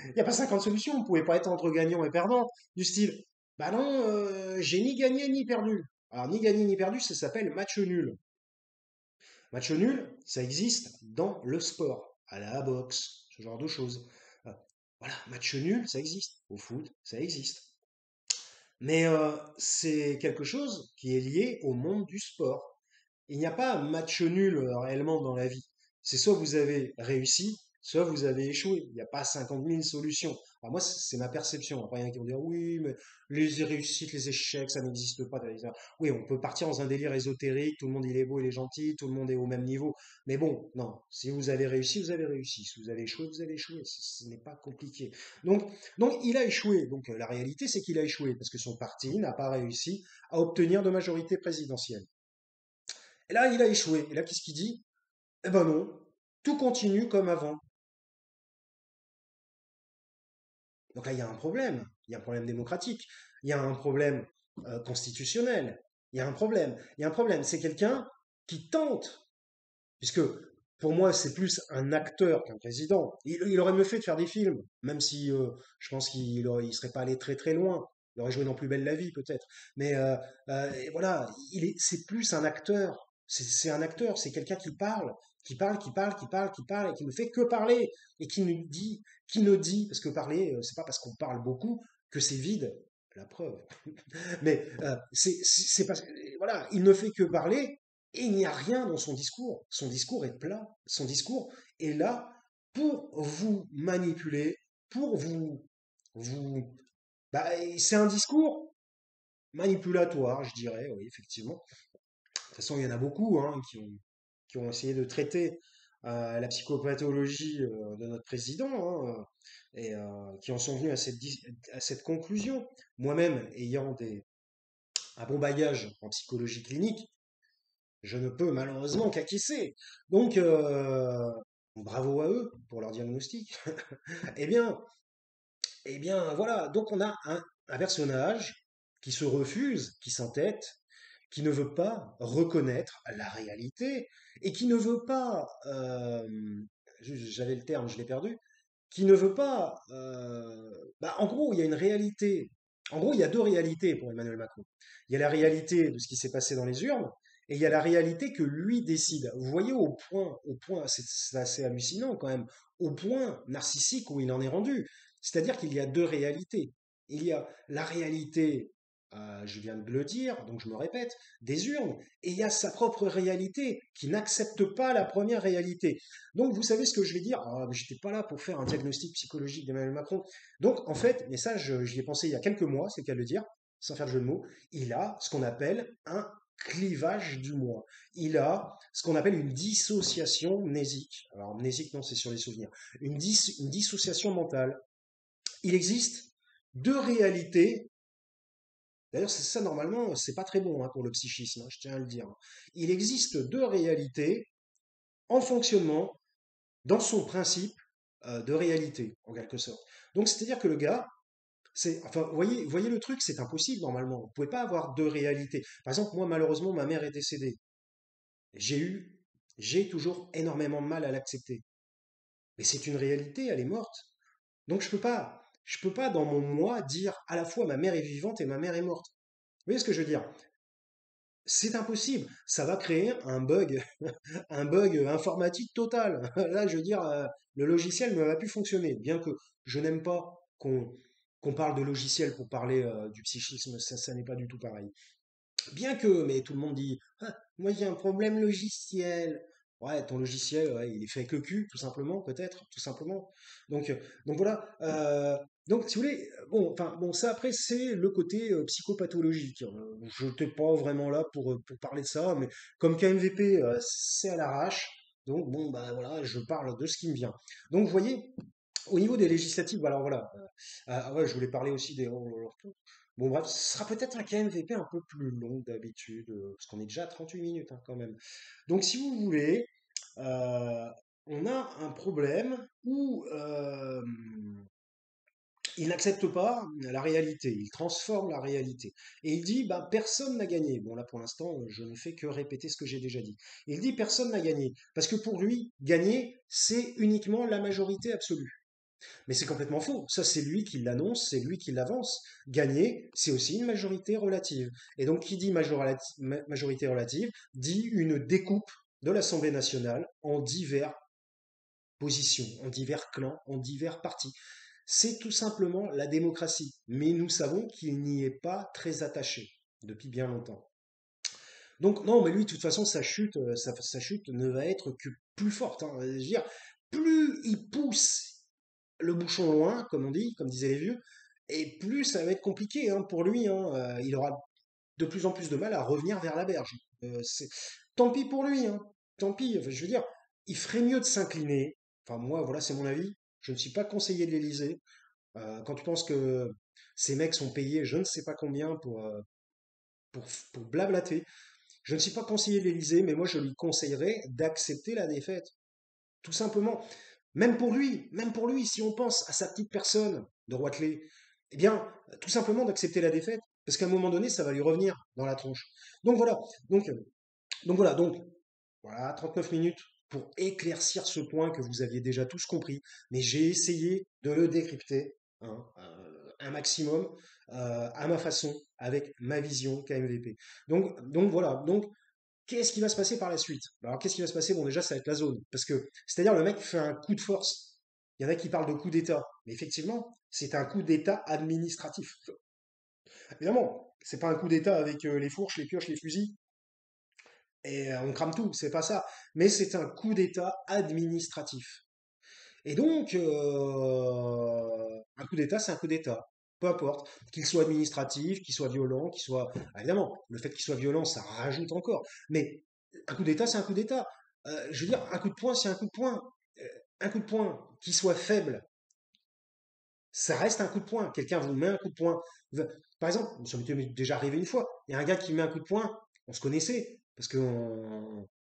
il n'y a pas 50 solutions. Vous pouvez pas être entre gagnant et perdant. Du style, bah non, j'ai ni gagné ni perdu. Alors, ni gagné ni perdu, ça s'appelle match nul. Match nul, ça existe dans le sport, à la boxe, ce genre de choses. Euh, Voilà, match nul, ça existe. Au foot, ça existe. Mais c'est quelque chose qui est lié au monde du sport. Il n'y a pas un match nul réellement dans la vie. C'est soit vous avez réussi, soit vous avez échoué. Il n'y a pas 50 000 solutions. Alors moi, c'est ma perception. Après, il y en a qui vont dire oui, mais les réussites, les échecs, ça n'existe pas. Oui, on peut partir dans un délire ésotérique. Tout le monde il est beau, il est gentil, tout le monde est au même niveau. Mais bon, non. Si vous avez réussi, vous avez réussi. Si vous avez échoué, vous avez échoué. Ce n'est pas compliqué. Donc, donc, il a échoué. Donc, la réalité, c'est qu'il a échoué parce que son parti n'a pas réussi à obtenir de majorité présidentielle. Et là, il a échoué. Et là, qu'est-ce qu'il dit? Eh ben non, tout continue comme avant. Donc là, il y a un problème. Il y a un problème démocratique. Il y a un problème constitutionnel. Il y a un problème. Il y a un problème. C'est quelqu'un qui tente, puisque pour moi, c'est plus un acteur qu'un président. Il aurait mieux fait de faire des films, même si je pense il serait pas allé très très loin. Il aurait joué dans Plus belle la vie, peut-être. Mais et voilà, c'est plus un acteur. C'est un acteur, c'est quelqu'un qui parle, qui parle, qui parle, qui parle, qui parle, et qui ne fait que parler, et qui ne dit, parce que parler, c'est pas parce qu'on parle beaucoup que c'est vide. La preuve. Mais c'est parce que, voilà, il ne fait que parler et il n'y a rien dans son discours. Son discours est plat. Son discours est là pour vous manipuler, pour vous. Bah, c'est un discours manipulatoire, je dirais, oui, effectivement. De toute façon, il y en a beaucoup hein, qui ont essayé de traiter la psychopathologie de notre président hein, et qui en sont venus à cette conclusion. Moi-même, ayant un bon bagage en psychologie clinique, je ne peux malheureusement qu'acquiescer. Donc, bravo à eux pour leur diagnostic. Eh bien, eh bien, voilà. Donc, on a un personnage qui se refuse, qui s'entête, qui ne veut pas reconnaître la réalité et qui ne veut pas, j'avais le terme, je l'ai perdu, qui ne veut pas, bah, en gros, il y a une réalité. En gros, il y a deux réalités pour Emmanuel Macron. Il y a la réalité de ce qui s'est passé dans les urnes et il y a la réalité que lui décide. Vous voyez au point, c'est assez hallucinant quand même, au point narcissique où il en est rendu. C'est-à-dire qu'il y a deux réalités. Il y a la réalité, je viens de le dire, donc je me répète, des urnes, et il y a sa propre réalité qui n'accepte pas la première réalité. Donc, vous savez ce que je vais dire? Ah, mais j'étais pas là pour faire un diagnostic psychologique d'Emmanuel Macron. Donc, en fait, mais ça, j'y ai pensé il y a quelques mois, c'est le cas de le dire, sans faire de jeu de mots, il a ce qu'on appelle un clivage du moi. Il a ce qu'on appelle une dissociation mnésique. Alors, mnésique, non, c'est sur les souvenirs. Une dissociation mentale. Il existe deux réalités. D'ailleurs, c'est ça, normalement, c'est pas très bon hein, pour le psychisme, hein, je tiens à le dire. Il existe deux réalités en fonctionnement dans son principe de réalité, en quelque sorte. Donc, c'est-à-dire que le gars, enfin, voyez le truc, c'est impossible normalement. Vous ne pouvez pas avoir deux réalités. Par exemple, moi, malheureusement, ma mère est décédée. J'ai eu, j'ai toujours énormément de mal à l'accepter. Mais c'est une réalité, elle est morte. Donc, je peux pas dans mon moi dire à la fois ma mère est vivante et ma mère est morte. Vous voyez ce que je veux dire? C'est impossible. Ça va créer un bug informatique total. Là, je veux dire, le logiciel ne va plus fonctionner. Bien que je n'aime pas qu'on parle de logiciel pour parler du psychisme, ça n'est pas du tout pareil. Bien que, mais tout le monde dit, ah, moi j'ai un problème logiciel. Ouais, ton logiciel, ouais, il est fait que cul, tout simplement, peut-être, tout simplement. Donc, euh, donc voilà. Donc, si vous voulez, bon, enfin, bon, ça après, c'est le côté psychopathologique. Je n'étais pas vraiment là pour parler de ça, mais comme KMVP, c'est à l'arrache. Donc, bon, bah voilà, je parle de ce qui me vient. Donc, vous voyez, au niveau des législatives, alors voilà. Ah ouais, je voulais parler aussi des. Bon, bref, ce sera peut-être un KMVP un peu plus long que d'habitude, parce qu'on est déjà à 38 minutes hein, quand même. Donc, si vous voulez, euh, on a un problème où il n'accepte pas la réalité, il transforme la réalité. Et il dit, bah, personne n'a gagné. Bon, là, pour l'instant, je ne fais que répéter ce que j'ai déjà dit. Il dit, personne n'a gagné. Parce que pour lui, gagner, c'est uniquement la majorité absolue. Mais c'est complètement faux. Ça, c'est lui qui l'annonce, c'est lui qui l'avance. Gagner, c'est aussi une majorité relative. Et donc, qui dit majorité relative, dit une découpe de l'Assemblée nationale en divers positions, en divers clans, en divers partis. C'est tout simplement la démocratie. Mais nous savons qu'il n'y est pas très attaché depuis bien longtemps. Donc non, mais lui, de toute façon, sa chute ne va être que plus forte. Hein. Je veux dire, plus il pousse le bouchon loin, comme on dit, comme disaient les vieux, et plus ça va être compliqué hein, pour lui. Hein. Il aura de plus en plus de mal à revenir vers la berge. Tant pis pour lui. Hein. Tant pis. Enfin, je veux dire, il ferait mieux de s'incliner. Enfin, moi, voilà, c'est mon avis. Je ne suis pas conseiller de l'Élysée. Quand tu penses que ces mecs sont payés, je ne sais pas combien pour, pour blablater. Je ne suis pas conseiller de l'Élysée, mais moi je lui conseillerais d'accepter la défaite. Tout simplement. même pour lui, si on pense à sa petite personne de Roitelet, eh bien, tout simplement d'accepter la défaite, parce qu'à un moment donné, ça va lui revenir dans la tronche. Donc voilà, donc, euh, donc voilà, 39 minutes pour éclaircir ce point que vous aviez déjà tous compris, mais j'ai essayé de le décrypter hein, un maximum à ma façon, avec ma vision KMVP. Donc voilà, donc qu'est-ce qui va se passer par la suite? Alors, qu'est-ce qui va se passer? Bon, déjà, ça va être la zone. Parce que, c'est-à-dire, le mec fait un coup de force. Il y en a qui parlent de coup d'État. Mais effectivement, c'est un coup d'État administratif. Évidemment, c'est pas un coup d'État avec les fourches, les pioches, les fusils, et on crame tout. C'est pas ça. Mais c'est un coup d'État administratif. Et donc, un coup d'État, c'est un coup d'État. Peu importe, qu'il soit administratif, qu'il soit violent, qu'il soit... Ah, évidemment, le fait qu'il soit violent, ça rajoute encore. Mais un coup d'État, c'est un coup d'État. Je veux dire, un coup de poing, c'est un coup de poing. Euh, un coup de poing qui soit faible, ça reste un coup de poing. Quelqu'un vous met un coup de poing. Par exemple, ça m'était déjà arrivé une fois. Il y a un gars qui met un coup de poing. On se connaissait. Parce que,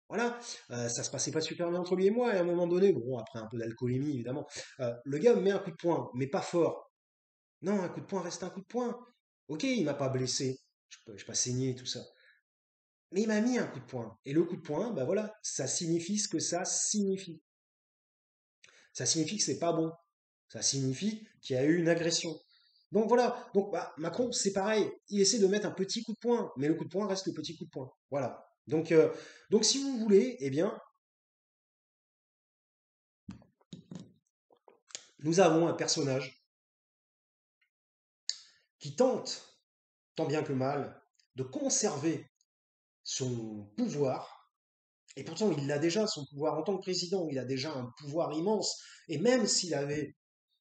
voilà, ça se passait pas super bien entre lui et moi. Et à un moment donné, bon, après un peu d'alcoolémie, évidemment, le gars me met un coup de poing, mais pas fort. Non, un coup de poing reste un coup de poing. Ok, il m'a pas blessé. Je pas saigné et tout ça. Mais il m'a mis un coup de poing. Et le coup de poing, bah voilà, ça signifie ce que ça signifie. Ça signifie que c'est pas bon. Ça signifie qu'il y a eu une agression. Donc voilà, donc bah, Macron, c'est pareil, il essaie de mettre un petit coup de poing, mais le coup de poing reste le petit coup de poing. Voilà. Donc si vous voulez, eh bien, nous avons un personnage qui tente, tant bien que mal, de conserver son pouvoir, et pourtant il a déjà son pouvoir en tant que président, il a déjà un pouvoir immense, et même s'il avait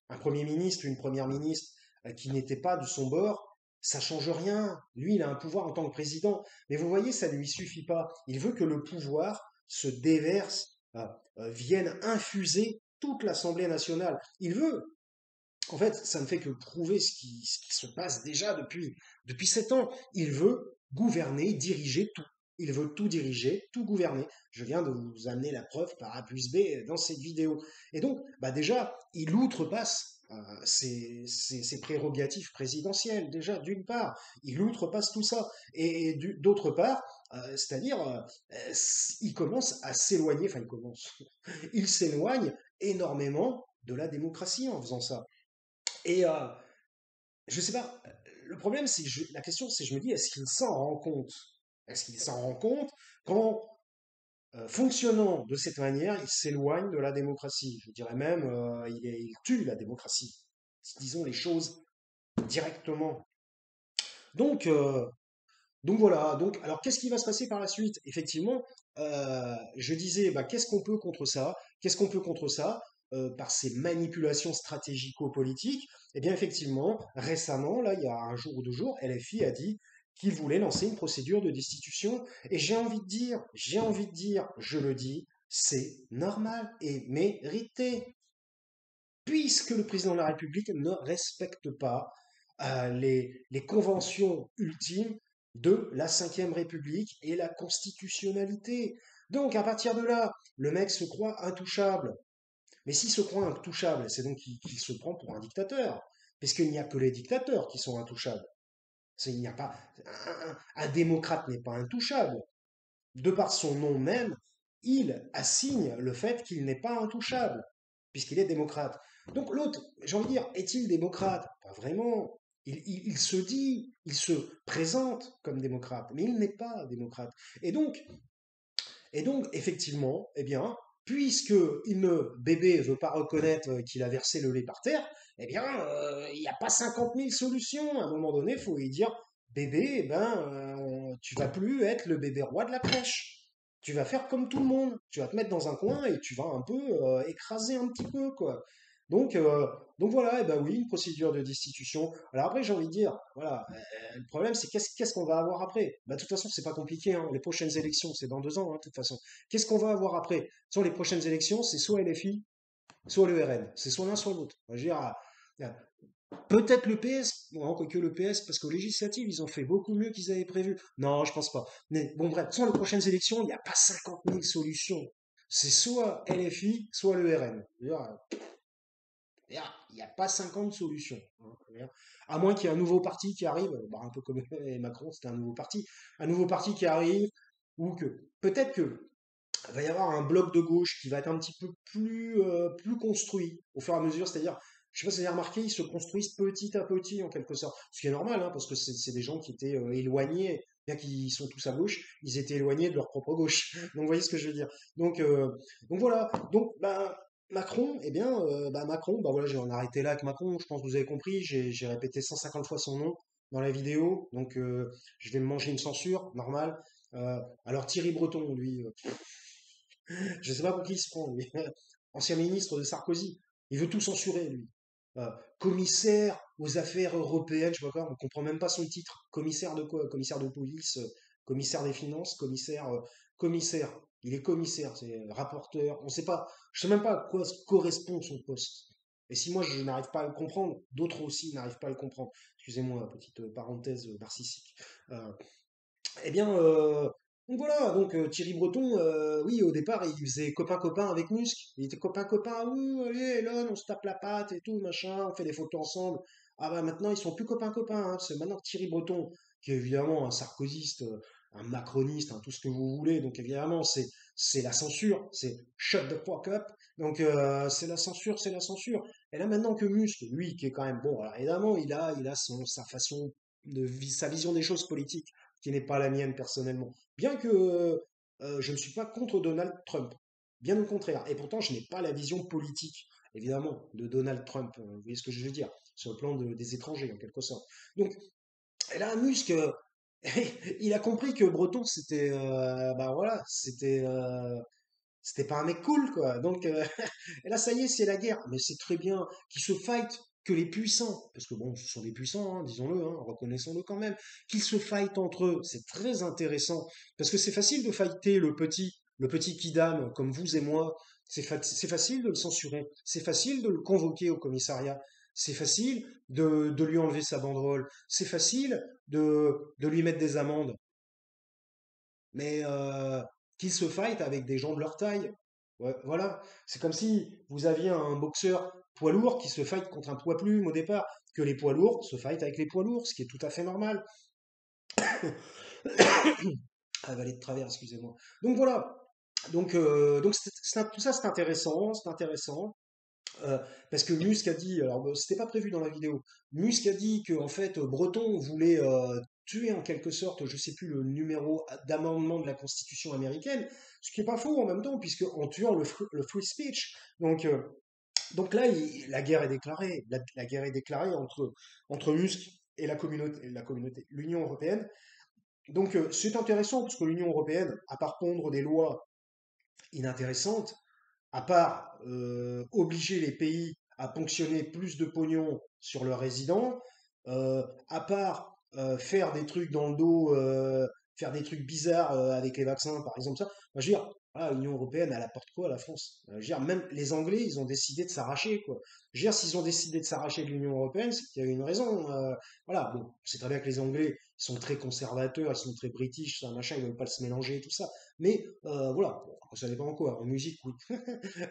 un premier ministre, une première ministre qui n'était pas de son bord, ça change rien. Lui, il a un pouvoir en tant que président. Mais vous voyez, ça ne lui suffit pas. Il veut que le pouvoir se déverse, vienne infuser toute l'Assemblée nationale. Il veut. En fait, ça ne fait que prouver ce qui se passe déjà depuis 7 ans. Il veut gouverner, diriger tout. Il veut tout diriger, tout gouverner. Je viens de vous amener la preuve par A plus B dans cette vidéo. Et donc, bah déjà, il outrepasse ses prérogatives présidentielles, déjà, d'une part. Il outrepasse tout ça. Et d'autre part, c'est-à-dire, il commence à s'éloigner, enfin, il commence, il s'éloigne énormément de la démocratie en faisant ça. Et je sais pas, le problème, la question, c'est, je me dis, est-ce qu'il s'en rend compte? Est-ce qu'il s'en rend compte qu'en fonctionnant de cette manière, il s'éloigne de la démocratie? Je dirais même, il tue la démocratie. Disons les choses directement. Donc, euh, donc voilà. Donc, alors, qu'est-ce qui va se passer par la suite? Effectivement, je disais, bah, qu'est-ce qu'on peut contre ça? Qu'est-ce qu'on peut contre ça? Par ces manipulations stratégico-politiques? Eh bien, effectivement, récemment, là, il y a un jour ou 2 jours, LFI a dit qu'il voulait lancer une procédure de destitution. Et j'ai envie de dire, je le dis, c'est normal et mérité puisque le président de la République ne respecte pas les conventions ultimes de la Ve République et la constitutionnalité. Donc, à partir de là, le mec se croit intouchable. Mais s'il se croit intouchable, c'est donc qu'il se prend pour un dictateur, puisqu'il n'y a que les dictateurs qui sont intouchables. Il n'y a pas un démocrate n'est pas intouchable. De par son nom même, il assigne le fait qu'il n'est pas intouchable, puisqu'il est démocrate. Donc l'autre, j'ai envie de dire, est-il démocrate? Pas vraiment. Il se dit, il se présente comme démocrate, mais il n'est pas démocrate. Et donc, effectivement, eh bien, puisque bébé ne veut pas reconnaître qu'il a versé le lait par terre, eh bien, il n'y a pas 50 000 solutions. À un moment donné, il faut lui dire, bébé, eh ben, tu vas plus être le bébé roi de la crèche. Tu vas faire comme tout le monde. Tu vas te mettre dans un coin et tu vas un peu écraser un petit peu, quoi. Donc, euh, donc voilà, et ben oui, une procédure de destitution. Alors après, j'ai envie de dire, voilà, le problème, c'est qu'est-ce qu'on va avoir après? Bah, de toute façon, c'est pas compliqué, hein. Les prochaines élections, c'est dans 2 ans, hein, de toute façon. Qu'est-ce qu'on va avoir après? Sur les prochaines élections, c'est soit LFI, soit le RN. C'est soit l'un, soit l'autre. Je veux dire, peut-être le PS, bon, quoique le PS, parce qu'aux législatives, ils ont fait beaucoup mieux qu'ils avaient prévu. Non, je pense pas. Mais bon, bref, sans les prochaines élections, il n'y a pas 50 000 solutions. c'est soit LFI, soit le RN. Il n'y a pas 50 solutions, hein. À moins qu'il y ait un nouveau parti qui arrive, bah, un peu comme Macron, c'était un nouveau parti qui arrive, ou que peut-être que il va y avoir un bloc de gauche qui va être un petit peu plus construit au fur et à mesure, c'est-à-dire, je sais pas si vous avez remarqué, ils se construisent petit à petit en quelque sorte, ce qui est normal, hein, parce que c'est des gens qui étaient éloignés, bien qu'ils sont tous à gauche, ils étaient éloignés de leur propre gauche. Donc vous voyez ce que je veux dire. Donc, euh, donc voilà, donc bah, Macron, eh bien, Macron, bah voilà, j'en ai arrêté là avec Macron, je pense que vous avez compris, j'ai répété 150 fois son nom dans la vidéo, donc je vais me manger une censure, normal. Alors Thierry Breton, lui, je ne sais pas pour qui il se prend, lui. Ancien ministre de Sarkozy. Il veut tout censurer, lui. Commissaire aux affaires européennes, je sais pas quoi, on comprend même pas son titre. Commissaire de quoi? Commissaire de police, commissaire des finances, commissaire. Il est commissaire, c'est rapporteur. On sait pas, je sais même pas à quoi correspond son poste. Et si moi je n'arrive pas à le comprendre, d'autres aussi n'arrivent pas à le comprendre. Excusez-moi, petite parenthèse narcissique. Euh, eh bien, donc voilà, donc Thierry Breton, oui, au départ, il faisait copain-copain avec Musk. Il était copain-copain, oui, allez, Elon, on se tape la patte et tout, machin, on fait des photos ensemble. Ah bah maintenant, ils sont plus copains-copains, hein. C'est maintenant Thierry Breton, qui est évidemment un sarkozyste, un macroniste, tout ce que vous voulez. Donc évidemment, c'est la censure, c'est shut the fuck up. Donc c'est la censure, c'est la censure. Et là maintenant que Musk, lui, qui est quand même bon, alors évidemment, il a sa façon sa vision des choses politiques qui n'est pas la mienne personnellement. Bien que je ne suis pas contre Donald Trump, bien au contraire. Et pourtant, je n'ai pas la vision politique, évidemment, de Donald Trump. Vous voyez ce que je veux dire? Sur le plan des étrangers, en quelque sorte. Donc, et là, Musk, il a compris que Breton, bah voilà, c'était pas un mec cool, quoi. Donc, et là, ça y est, c'est la guerre. Mais c'est très bien qu'ils se fight que les puissants, parce que bon, ce sont des puissants, hein, disons-le, hein, reconnaissons-le quand même, qu'ils se fight entre eux. C'est très intéressant. Parce que c'est facile de fighter le petit kidam comme vous et moi. C'est facile de le censurer. C'est facile de le convoquer au commissariat. C'est facile de lui enlever sa banderole. C'est facile de lui mettre des amendes, mais qu'ils se fight avec des gens de leur taille. Ouais, voilà, c'est comme si vous aviez un boxeur poids lourd qui se fight contre un poids plume au départ, que les poids lourds se fight avec les poids lourds, ce qui est tout à fait normal. Avaler de travers, excusez-moi. Donc voilà, donc tout ça c'est intéressant, euh, parce que Musk a dit, alors c'était pas prévu dans la vidéo, Musk a dit que en fait Breton voulait tuer en quelque sorte, je sais plus le numéro d'amendement de la Constitution américaine, ce qui est pas faux en même temps, puisque en tuant le free speech, donc donc là la guerre est déclarée, la guerre est déclarée entre Musk et la communauté, l'Union européenne. Donc c'est intéressant parce que l'Union européenne, à part pondre des lois inintéressantes, à part obliger les pays à ponctionner plus de pognon sur leurs résidents, à part faire des trucs dans le dos, faire des trucs bizarres avec les vaccins, par exemple, ça, moi, je veux dire, ah, l'Union européenne, elle apporte quoi à la France? Je veux dire, même les Anglais, ils ont décidé de s'arracher, quoi. Je veux dire, s'ils ont décidé de s'arracher de l'Union européenne, c'est qu'il y a une raison. Voilà, bon, c'est très bien que les Anglais sont très conservateurs, ils sont très british, ça, machin, ils veulent pas se mélanger et tout ça. Mais voilà, bon, ça dépend en quoi. En musique, oui.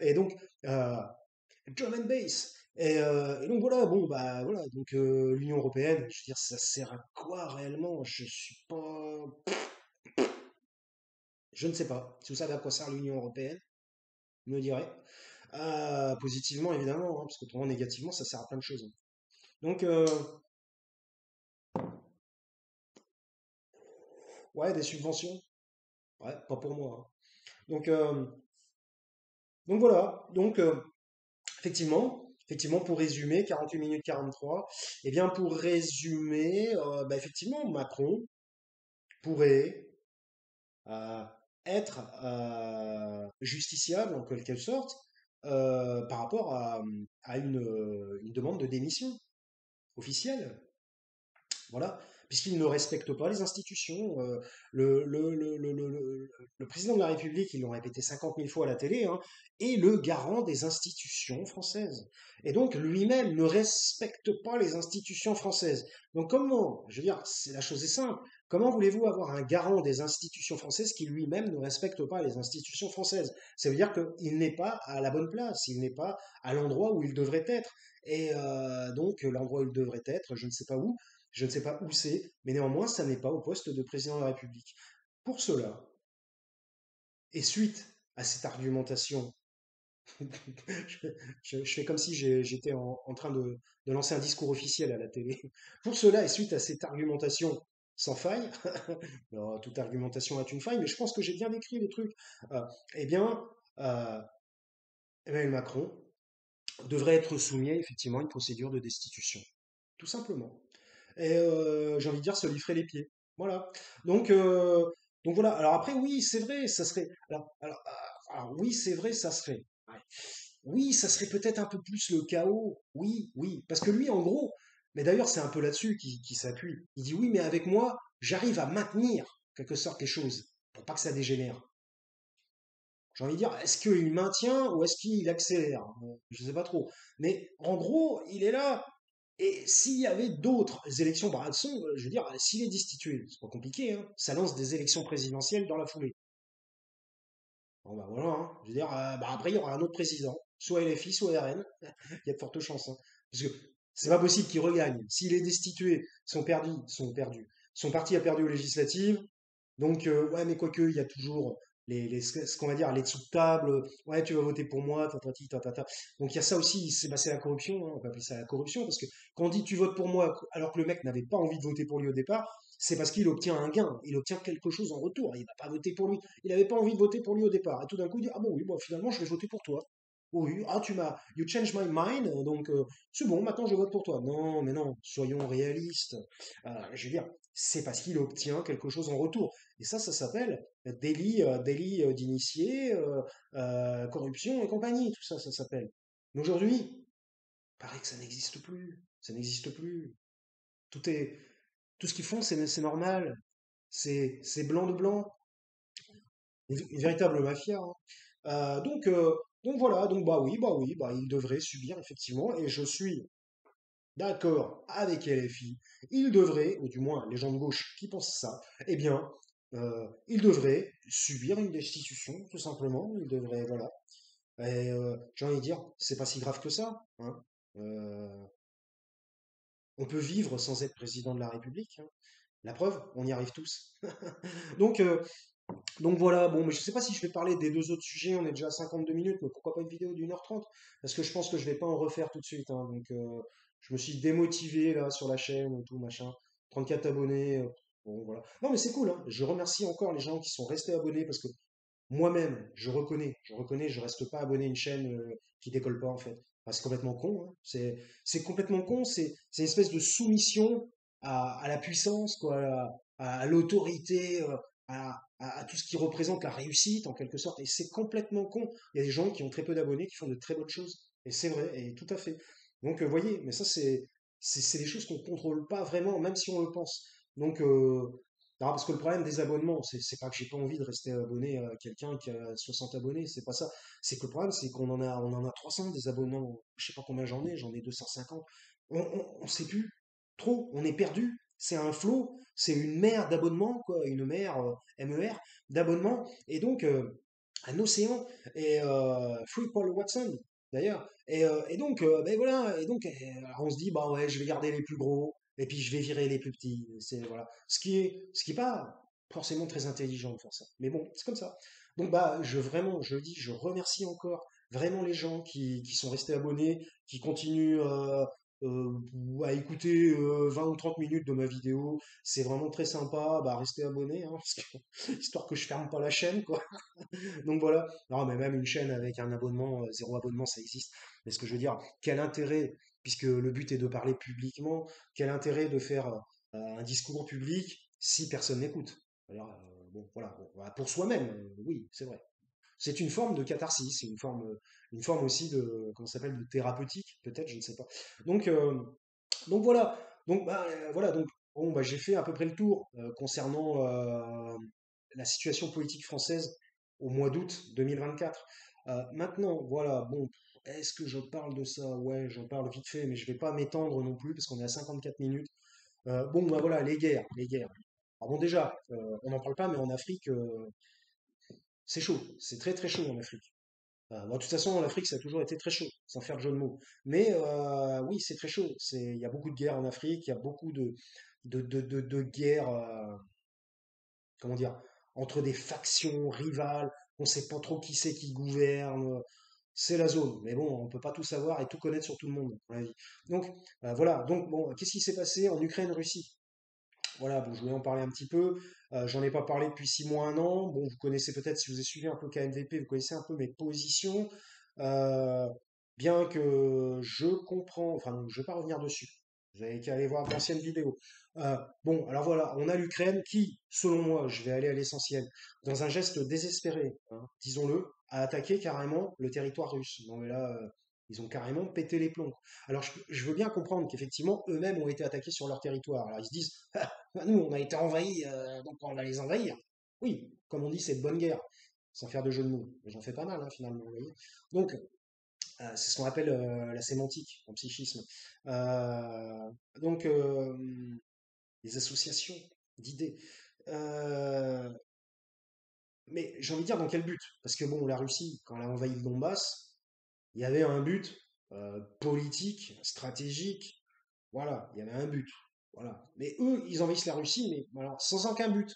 Et donc, euh, drum and bass. Et donc voilà, bon, bah voilà, donc l'Union européenne, je veux dire, ça sert à quoi réellement? Je suis pas. Je ne sais pas. Si vous savez à quoi sert l'Union européenne, vous me direz. Positivement, évidemment, hein, parce que pour moi, négativement, ça sert à plein de choses, hein. Donc, ouais, des subventions. Ouais, pas pour moi, hein. Donc, voilà. Donc, effectivement, pour résumer, 48 minutes 43, eh bien, pour résumer, bah, effectivement, Macron pourrait euh, être justiciable en quelque sorte par rapport à une demande de démission officielle. Voilà. puisqu'il ne respecte pas les institutions. Le président de la République, ils l'ont répété 50 000 fois à la télé, hein, est le garant des institutions françaises. Et donc lui-même ne respecte pas les institutions françaises. Donc comment, je veux dire, la chose est simple, comment voulez-vous avoir un garant des institutions françaises qui lui-même ne respecte pas les institutions françaises? Ça veut dire qu'il n'est pas à la bonne place, il n'est pas à l'endroit où il devrait être. Et donc l'endroit où il devrait être, je ne sais pas où, je ne sais pas où c'est, mais néanmoins, ça n'est pas au poste de président de la République. Pour cela, et suite à cette argumentation, je, je fais comme si j'étais en train de lancer un discours officiel à la télé. Pour cela, et suite à cette argumentation sans faille, alors, toute argumentation a une faille, mais je pense que j'ai bien décrit les trucs, euh, eh bien, euh, Emmanuel Macron devrait être soumis à effectivement une procédure de destitution. Tout simplement. Et j'ai envie de dire, se lui ferait les pieds. Voilà. Donc, euh, donc voilà. Alors après, oui, c'est vrai, ça serait. Alors, oui, c'est vrai, ça serait. Ouais. Oui, ça serait peut-être un peu plus le chaos. Oui, oui. Parce que lui, en gros, mais d'ailleurs, c'est un peu là-dessus qu'il s'appuie. Il dit oui, mais avec moi, j'arrive à maintenir, en quelque sorte, les choses, pour pas que ça dégénère. J'ai envie de dire, est-ce qu'il maintient ou est-ce qu'il accélère? Bon, je ne sais pas trop. Mais en gros, il est là. Et s'il y avait d'autres élections, bah, je veux dire, s'il est destitué, c'est pas compliqué, hein, ça lance des élections présidentielles dans la foulée. Bon, bah voilà, hein, je veux dire, bah, après, il y aura un autre président, soit LFI, soit RN. Il y a de fortes chances, hein, parce que c'est pas possible qu'il regagne. S'il est destitué, sont perdus. Son parti a perdu aux législatives, donc, ouais, mais quoique, il y a toujours ce qu'on va dire, les dessous de table. Ouais, tu vas voter pour moi, tatati, tatata. Donc, il y a ça aussi, c'est la corruption, hein, on peut appeler ça la corruption, parce que quand on dit tu votes pour moi, alors que le mec n'avait pas envie de voter pour lui au départ, c'est parce qu'il obtient un gain, il obtient quelque chose en retour. Il va pas voter pour lui. Il n'avait pas envie de voter pour lui au départ. Et tout d'un coup, il dit, ah bon, oui, bon, finalement, je vais voter pour toi. Oui, ah, you changed my mind, donc c'est bon, maintenant je vote pour toi. Non, mais non, soyons réalistes. Je veux dire, c'est parce qu'il obtient quelque chose en retour. Et ça s'appelle délit d'initié, corruption et compagnie, tout ça, ça s'appelle. Mais aujourd'hui, il paraît que ça n'existe plus. Ça n'existe plus. Tout est, tout ce qu'ils font, c'est normal. C'est blanc de blanc. Une véritable mafia, hein. Donc voilà, donc bah oui, bah il devrait subir effectivement, et je suis d'accord avec LFI, il devrait, ou du moins les gens de gauche qui pensent ça, eh bien, il devrait subir une destitution, tout simplement. Il devrait, voilà. Et j'ai envie de dire, c'est pas si grave que ça, hein. Euh, on peut vivre sans être président de la République, hein. La preuve, on y arrive tous. Donc, euh, donc voilà, bon, mais je sais pas si je vais parler des deux autres sujets, on est déjà à 52 minutes, mais pourquoi pas une vidéo d'1h30? Parce que je pense que je vais pas en refaire tout de suite, hein. Donc je me suis démotivé là sur la chaîne et tout, machin. 34 abonnés, bon voilà. Non mais c'est cool, hein. Je remercie encore les gens qui sont restés abonnés parce que moi-même, je reconnais, je reste pas abonné à une chaîne qui décolle pas en fait. Enfin, c'est complètement con, hein. C'est complètement con, c'est une espèce de soumission à la puissance, quoi, à l'autorité, à tout ce qui représente la réussite en quelque sorte. Et c'est complètement con. Il y a des gens qui ont très peu d'abonnés qui font de très bonnes choses. Et c'est vrai, et tout à fait. Donc, vous voyez, mais ça, c'est des choses qu'on ne contrôle pas vraiment, même si on le pense. Donc, non, parce que le problème des abonnements, c'est pas que j'ai pas envie de rester abonné à quelqu'un qui a 60 abonnés, c'est pas ça. C'est que le problème, c'est qu'on en a 300 des abonnements. Je sais pas combien j'en ai 250. On sait plus trop, on est perdu. C'est un flot, c'est une mer d'abonnements, quoi, une mer, MER, d'abonnements, et donc un océan, et Free Paul Watson, d'ailleurs. Et donc, ben voilà, et donc alors on se dit, bah ouais, je vais garder les plus gros, et puis je vais virer les plus petits. C'est voilà, ce qui est pas forcément très intelligent de faire ça. Mais bon, c'est comme ça. Donc bah, je dis, je remercie encore vraiment les gens qui sont restés abonnés, qui continuent à écouter 20 ou 30 minutes de ma vidéo. C'est vraiment très sympa. Bah, restez abonnés, hein, parce que, histoire que je ferme pas la chaîne, quoi. Donc voilà. Non, mais même une chaîne avec un abonnement, zéro abonnement, ça existe. Mais ce que je veux dire, quel intérêt, puisque le but est de parler publiquement, quel intérêt de faire un discours public si personne n'écoute? Alors, bon, voilà, bon, voilà, pour soi-même, oui, c'est vrai. C'est une forme de catharsis, c'est une forme aussi de, comment ça s'appelle, de thérapeutique, peut-être, je ne sais pas. Donc, donc voilà. Donc, bah, voilà. Donc, Bon, bah, j'ai fait à peu près le tour concernant la situation politique française au mois d'août 2024. Maintenant, voilà, bon, est-ce que je parle de ça? Ouais, j'en parle vite fait, mais je vais pas m'étendre non plus parce qu'on est à 54 minutes. Bon, bah voilà, les guerres, les guerres. Alors bon, déjà, on n'en parle pas, mais en Afrique, c'est chaud, c'est très très chaud en Afrique. Bon, de toute façon, en Afrique, ça a toujours été très chaud, sans faire de jeu de mots. Mais oui, c'est très chaud. Il y a beaucoup de guerres en Afrique, il y a beaucoup de guerres, comment dire, entre des factions rivales, on ne sait pas trop qui c'est qui gouverne. C'est la zone. Mais bon, on ne peut pas tout savoir et tout connaître sur tout le monde, à mon avis. Donc, voilà. Donc, bon, qu'est-ce qui s'est passé en Ukraine-Russie? Voilà, bon, je voulais en parler un petit peu. J'en ai pas parlé depuis 6 mois, un an. Bon, vous connaissez peut-être, si vous avez suivi un peu KMVP, vous connaissez un peu mes positions. Euh, Bien que je comprends, enfin, je vais pas revenir dessus. Vous avez qu'à aller voir d'anciennes vidéos. Bon, alors voilà, on a l'Ukraine qui, selon moi, je vais aller à l'essentiel, dans un geste désespéré, hein, disons-le, a attaqué carrément le territoire russe. Non mais là, ils ont carrément pété les plombs. Alors je veux bien comprendre qu'effectivement, eux-mêmes ont été attaqués sur leur territoire. Alors ils se disent, ah, bah, nous, on a été envahis, donc on va les envahir. Oui, comme on dit, c'est de bonne guerre, sans faire de jeu de mots. Mais j'en fais pas mal, hein, finalement, vous voyez. Donc, c'est ce qu'on appelle la sémantique en psychisme. Euh, donc, les associations d'idées. Euh, mais j'ai envie de dire dans quel but? Parce que bon, la Russie, quand elle a envahi le Donbass, il y avait un but politique, stratégique. Voilà, il y avait un but. Voilà. Mais eux, ils envahissent la Russie, mais voilà, sans aucun but.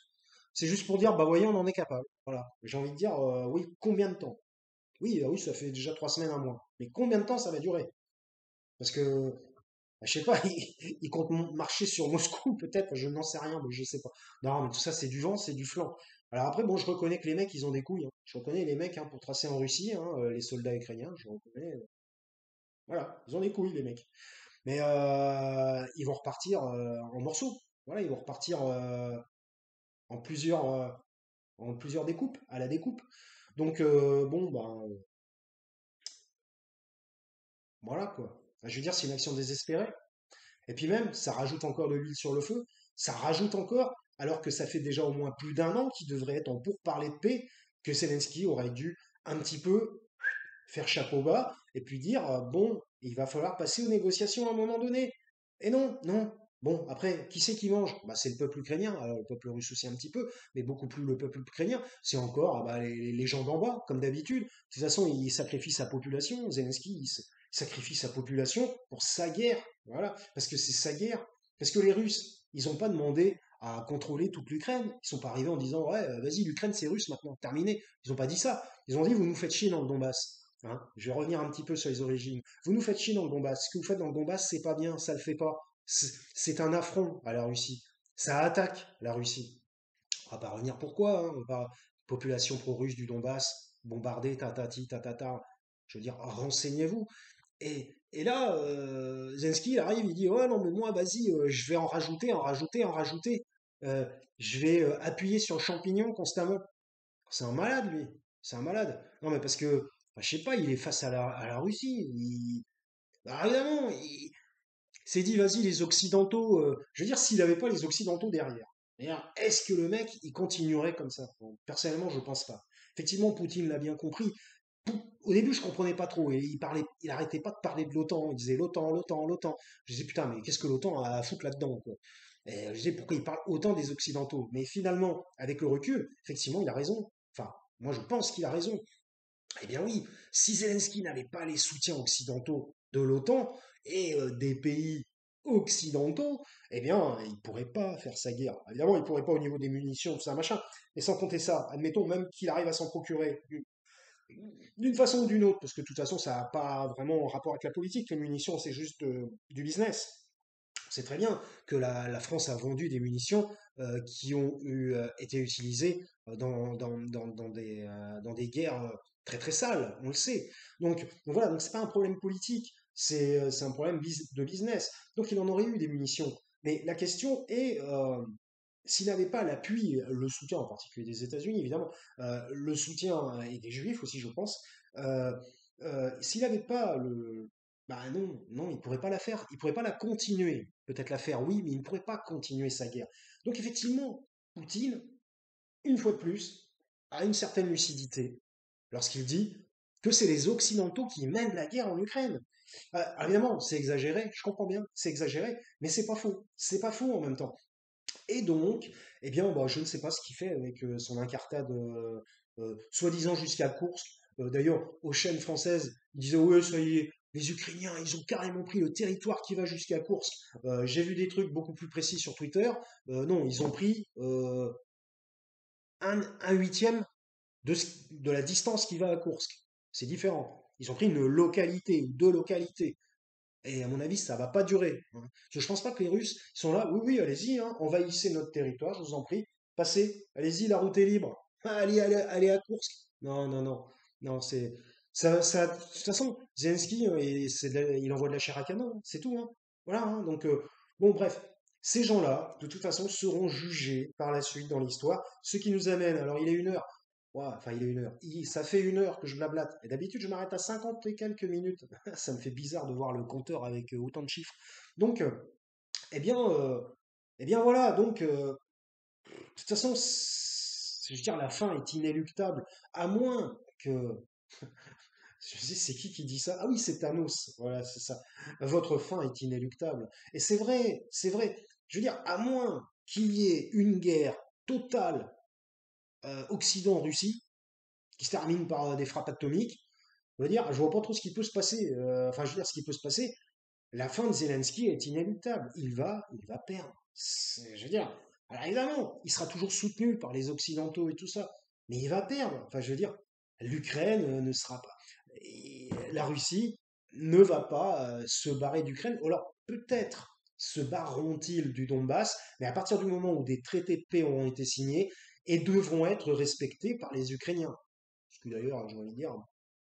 C'est juste pour dire, bah voyons, on en est capable. Voilà. J'ai envie de dire, oui, combien de temps? Oui, oui, ça fait déjà 3 semaines, un mois. Mais combien de temps ça va durer? Parce que, bah, je sais pas, ils comptent marcher sur Moscou, peut-être, je n'en sais rien, mais je sais pas. Non, mais tout ça, c'est du vent, c'est du flanc. Alors après, bon, je reconnais que les mecs, ils ont des couilles, hein. Je reconnais les mecs, hein, pour tracer en Russie, hein, les soldats ukrainiens, je reconnais. Voilà, ils ont des couilles, les mecs. Mais ils vont repartir en morceaux. Voilà, ils vont repartir en plusieurs, euh, en plusieurs découpes, à la découpe. Donc, bon, ben, voilà quoi. Enfin, je veux dire, c'est une action désespérée. Et puis même, ça rajoute encore de l'huile sur le feu. Ça rajoute encore, alors que ça fait déjà au moins plus d'un an qu'il devrait être en pourparlers de paix, que Zelensky aurait dû un petit peu faire chapeau bas et puis dire bon, il va falloir passer aux négociations à un moment donné. Et non, non. Bon, après, qui c'est qui mange? Bah, c'est le peuple ukrainien, le peuple russe aussi un petit peu, mais beaucoup plus le peuple ukrainien. C'est encore bah, les gens d'en bas, comme d'habitude. De toute façon, il sacrifie sa population. Zelensky, sacrifie sa population pour sa guerre. Voilà, parce que c'est sa guerre. Parce que les Russes, ils n'ont pas demandé à contrôler toute l'Ukraine. Ils sont pas arrivés en disant ouais, vas-y, l'Ukraine c'est russe maintenant, terminé. Ils n'ont pas dit ça. Ils ont dit vous nous faites chier dans le Donbass. Hein, je vais revenir un petit peu sur les origines. Vous nous faites chier dans le Donbass. Ce que vous faites dans le Donbass, c'est pas bien, ça le fait pas. C'est un affront à la Russie. Ça attaque la Russie. On va pas revenir pourquoi. Hein, on va pas... Population pro-russe du Donbass, bombardée, tatati, tatata. Je veux dire, renseignez-vous. Et là, Zelensky il arrive, il dit ouais non mais moi vas-y, je vais en rajouter, en rajouter, en rajouter. Euh, je vais appuyer sur le champignon constamment. C'est un malade, lui. C'est un malade. Non, mais parce que, bah, je sais pas, il est face à la Russie. Bah, évidemment, il s'est dit, vas-y, les Occidentaux. Je veux dire, s'il n'avait pas les Occidentaux derrière, d'ailleurs, est-ce que le mec, il continuerait comme ça? Bon, personnellement, je pense pas. Effectivement, Poutine l'a bien compris. Au début, je comprenais pas trop. Et il arrêtait pas de parler de l'OTAN. Il disait l'OTAN, l'OTAN, l'OTAN. Je disais, putain, mais qu'est-ce que l'OTAN a à foutre là-dedans, quoi? Et je disais, pourquoi il parle autant des Occidentaux? Mais finalement, avec le recul, effectivement, il a raison. Enfin, moi, je pense qu'il a raison. Eh bien oui, si Zelensky n'avait pas les soutiens occidentaux de l'OTAN et des pays occidentaux, eh bien, il ne pourrait pas faire sa guerre. Évidemment, il ne pourrait pas au niveau des munitions, tout ça, machin. Et sans compter ça, admettons même qu'il arrive à s'en procurer d'une façon ou d'une autre, parce que de toute façon, ça n'a pas vraiment rapport avec la politique. Les munitions, c'est juste du business. On sait très bien que la France a vendu des munitions qui ont été utilisées dans des guerres très très sales, on le sait. Donc voilà, donc c'est pas un problème politique, c'est un problème de business. Donc il en aurait eu des munitions. Mais la question est, s'il n'avait pas l'appui, le soutien en particulier des États-Unis, évidemment, le soutien et des Juifs aussi, je pense, s'il n'avait pas Bah non, non, il pourrait pas la faire, il pourrait pas la continuer. Peut-être la faire, oui, mais il ne pourrait pas continuer sa guerre. Donc effectivement, Poutine, une fois de plus, a une certaine lucidité lorsqu'il dit que c'est les Occidentaux qui mènent la guerre en Ukraine. Évidemment, c'est exagéré, je comprends bien, c'est exagéré, mais c'est pas faux. C'est pas faux en même temps. Et donc, eh bien, bah, je ne sais pas ce qu'il fait avec son incartade, soi-disant jusqu'à Koursk. D'ailleurs, aux chaînes françaises, ils disaient, ouais, ça y est, les Ukrainiens, ils ont carrément pris le territoire qui va jusqu'à Koursk. J'ai vu des trucs beaucoup plus précis sur Twitter. Non, ils ont pris un huitième de la distance qui va à Koursk. C'est différent. Ils ont pris une localité ou deux localités. Et à mon avis, ça va pas durer, hein. Parce que je pense pas que les Russes sont là. Oui, oui, allez-y, hein, envahissez notre territoire, je vous en prie. Passez, allez-y, la route est libre. Allez, allez, allez à Kursk. Non, non, non, non, c'est de toute façon, Zelensky, il envoie de la chair à canon, hein, c'est tout, hein. Voilà, hein, donc bon, bref, ces gens-là, de toute façon, seront jugés par la suite dans l'histoire. Ce qui nous amène, alors il est 1 heure. Ouais, enfin, il est 1 heure. Ça fait 1 heure que je blablate. Et d'habitude, je m'arrête à 50 et quelques minutes. Ça me fait bizarre de voir le compteur avec autant de chiffres. Donc, eh bien, euh, eh bien voilà. Donc, de toute façon, je veux dire, la fin est inéluctable, à moins que. Je sais, c'est qui dit ça? Ah oui, c'est Thanos. Voilà, c'est ça. Votre fin est inéluctable. Et c'est vrai, c'est vrai. Je veux dire, à moins qu'il y ait une guerre totale Occident-Russie qui se termine par des frappes atomiques, je veux dire, je vois pas trop ce qui peut se passer. Enfin, je veux dire, ce qui peut se passer, la fin de Zelensky est inéluctable. Il va perdre. Je veux dire, alors évidemment, il sera toujours soutenu par les Occidentaux et tout ça, mais il va perdre. Enfin, je veux dire, l'Ukraine ne sera pas. Et la Russie ne va pas se barrer d'Ukraine. Alors, peut-être se barreront-ils du Donbass, mais à partir du moment où des traités de paix auront été signés et devront être respectés par les Ukrainiens. Ce que d'ailleurs, j'ai envie de dire,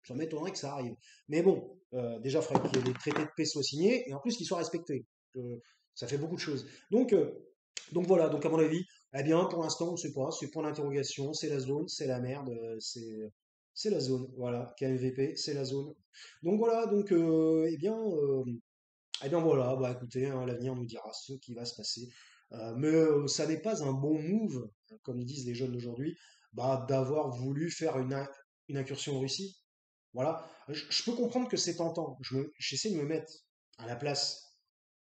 ça m'étonnerait que ça arrive. Mais bon, déjà, il faudrait que les traités de paix soient signés et en plus qu'ils soient respectés. Ça fait beaucoup de choses. Donc voilà, donc à mon avis, eh bien, pour l'instant, on ne sait pas, c'est point d'interrogation, c'est la zone, c'est la merde, c'est la zone, voilà, KMVP, c'est la zone. Donc voilà, donc eh bien voilà, bah écoutez, hein, l'avenir nous dira ce qui va se passer. Mais ça n'est pas un bon move, comme disent les jeunes d'aujourd'hui, bah, d'avoir voulu faire une incursion en Russie. Voilà. Je peux comprendre que c'est tentant. J'essaie de me mettre à la place,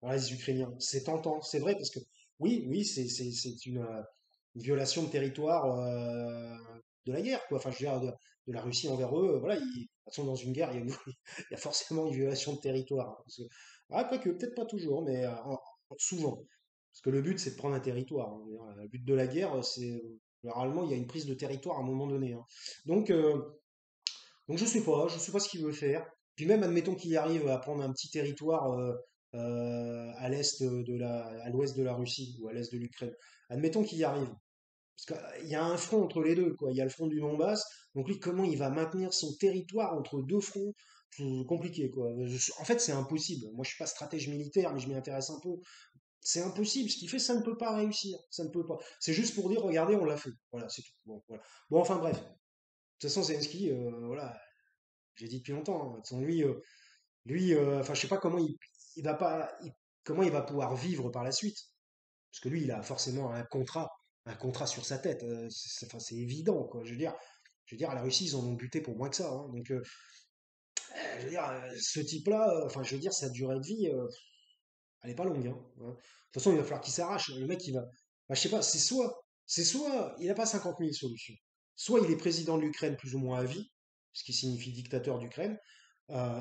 voilà, des Ukrainiens. C'est tentant, c'est vrai, parce que oui, oui, c'est une violation de territoire de la guerre, quoi. Enfin, je veux dire, de la Russie envers eux. Voilà, ils sont dans une guerre, il y a forcément une violation de territoire, hein. Parce que, quoique, peut-être pas toujours, mais souvent. Parce que le but, c'est de prendre un territoire, hein. Je veux dire, le but de la guerre, c'est généralement, il y a une prise de territoire à un moment donné, hein. Donc, je sais pas ce qu'il veut faire. Puis même, admettons qu'il arrive à prendre un petit territoire à l'est à l'ouest de la Russie ou à l'est de l'Ukraine. Admettons qu'il y arrive. Parce qu'il y a un front entre les deux, quoi. Il y a le front du Donbass. Donc lui, comment il va maintenir son territoire entre deux fronts? C'est compliqué, quoi. En fait, c'est impossible. Moi, je suis pas stratège militaire, mais je m'y intéresse un peu. C'est impossible. Ce qu'il fait, ça ne peut pas réussir. Ça ne peut pas. C'est juste pour dire, regardez, on l'a fait. Voilà, c'est tout. Bon, voilà. Bon, enfin bref. De toute façon, Zelensky, voilà, j'ai dit depuis longtemps, hein. De toute façon, lui, enfin, je sais pas comment il va pas, comment il va pouvoir vivre par la suite. Parce que lui, il a forcément un contrat sur sa tête. Enfin, c'est évident, quoi. Je veux dire, à la Russie, ils en ont buté pour moins que ça, hein. Donc, je veux dire, ce type-là, enfin, je veux dire, sa durée de vie, elle est pas longue, hein. De toute façon, il va falloir qu'il s'arrache. Le mec, il va, bah, je sais pas, c'est soit, il n'a pas 50 000 solutions. Soit il est président de l'Ukraine plus ou moins à vie, ce qui signifie dictateur d'Ukraine.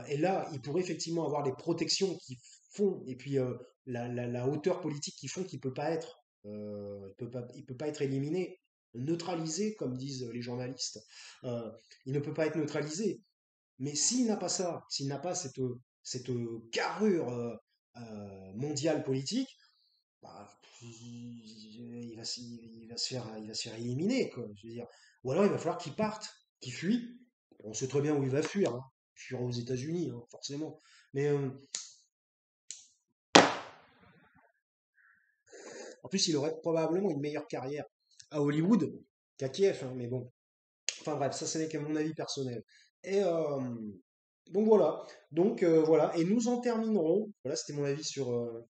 Et là, il pourrait effectivement avoir les protections qui font, et puis la hauteur politique qui font qu'il peut pas être, il peut pas être éliminé, neutralisé, comme disent les journalistes. Euh, il ne peut pas être neutralisé. Mais s'il n'a pas ça, s'il n'a pas cette carrure mondiale politique, bah, il va se faire éliminer, quoi. Je veux dire. Ou alors il va falloir qu'il parte, qu'il fuit. On sait très bien où il va fuir, hein. Il fuira aux États-Unis, hein, forcément. Mais en plus, il aurait probablement une meilleure carrière à Hollywood qu'à Kiev, hein, mais bon. Enfin bref, ça, ce n'est qu'à mon avis personnel. Et Donc voilà, voilà, et nous en terminerons, voilà c'était mon avis sur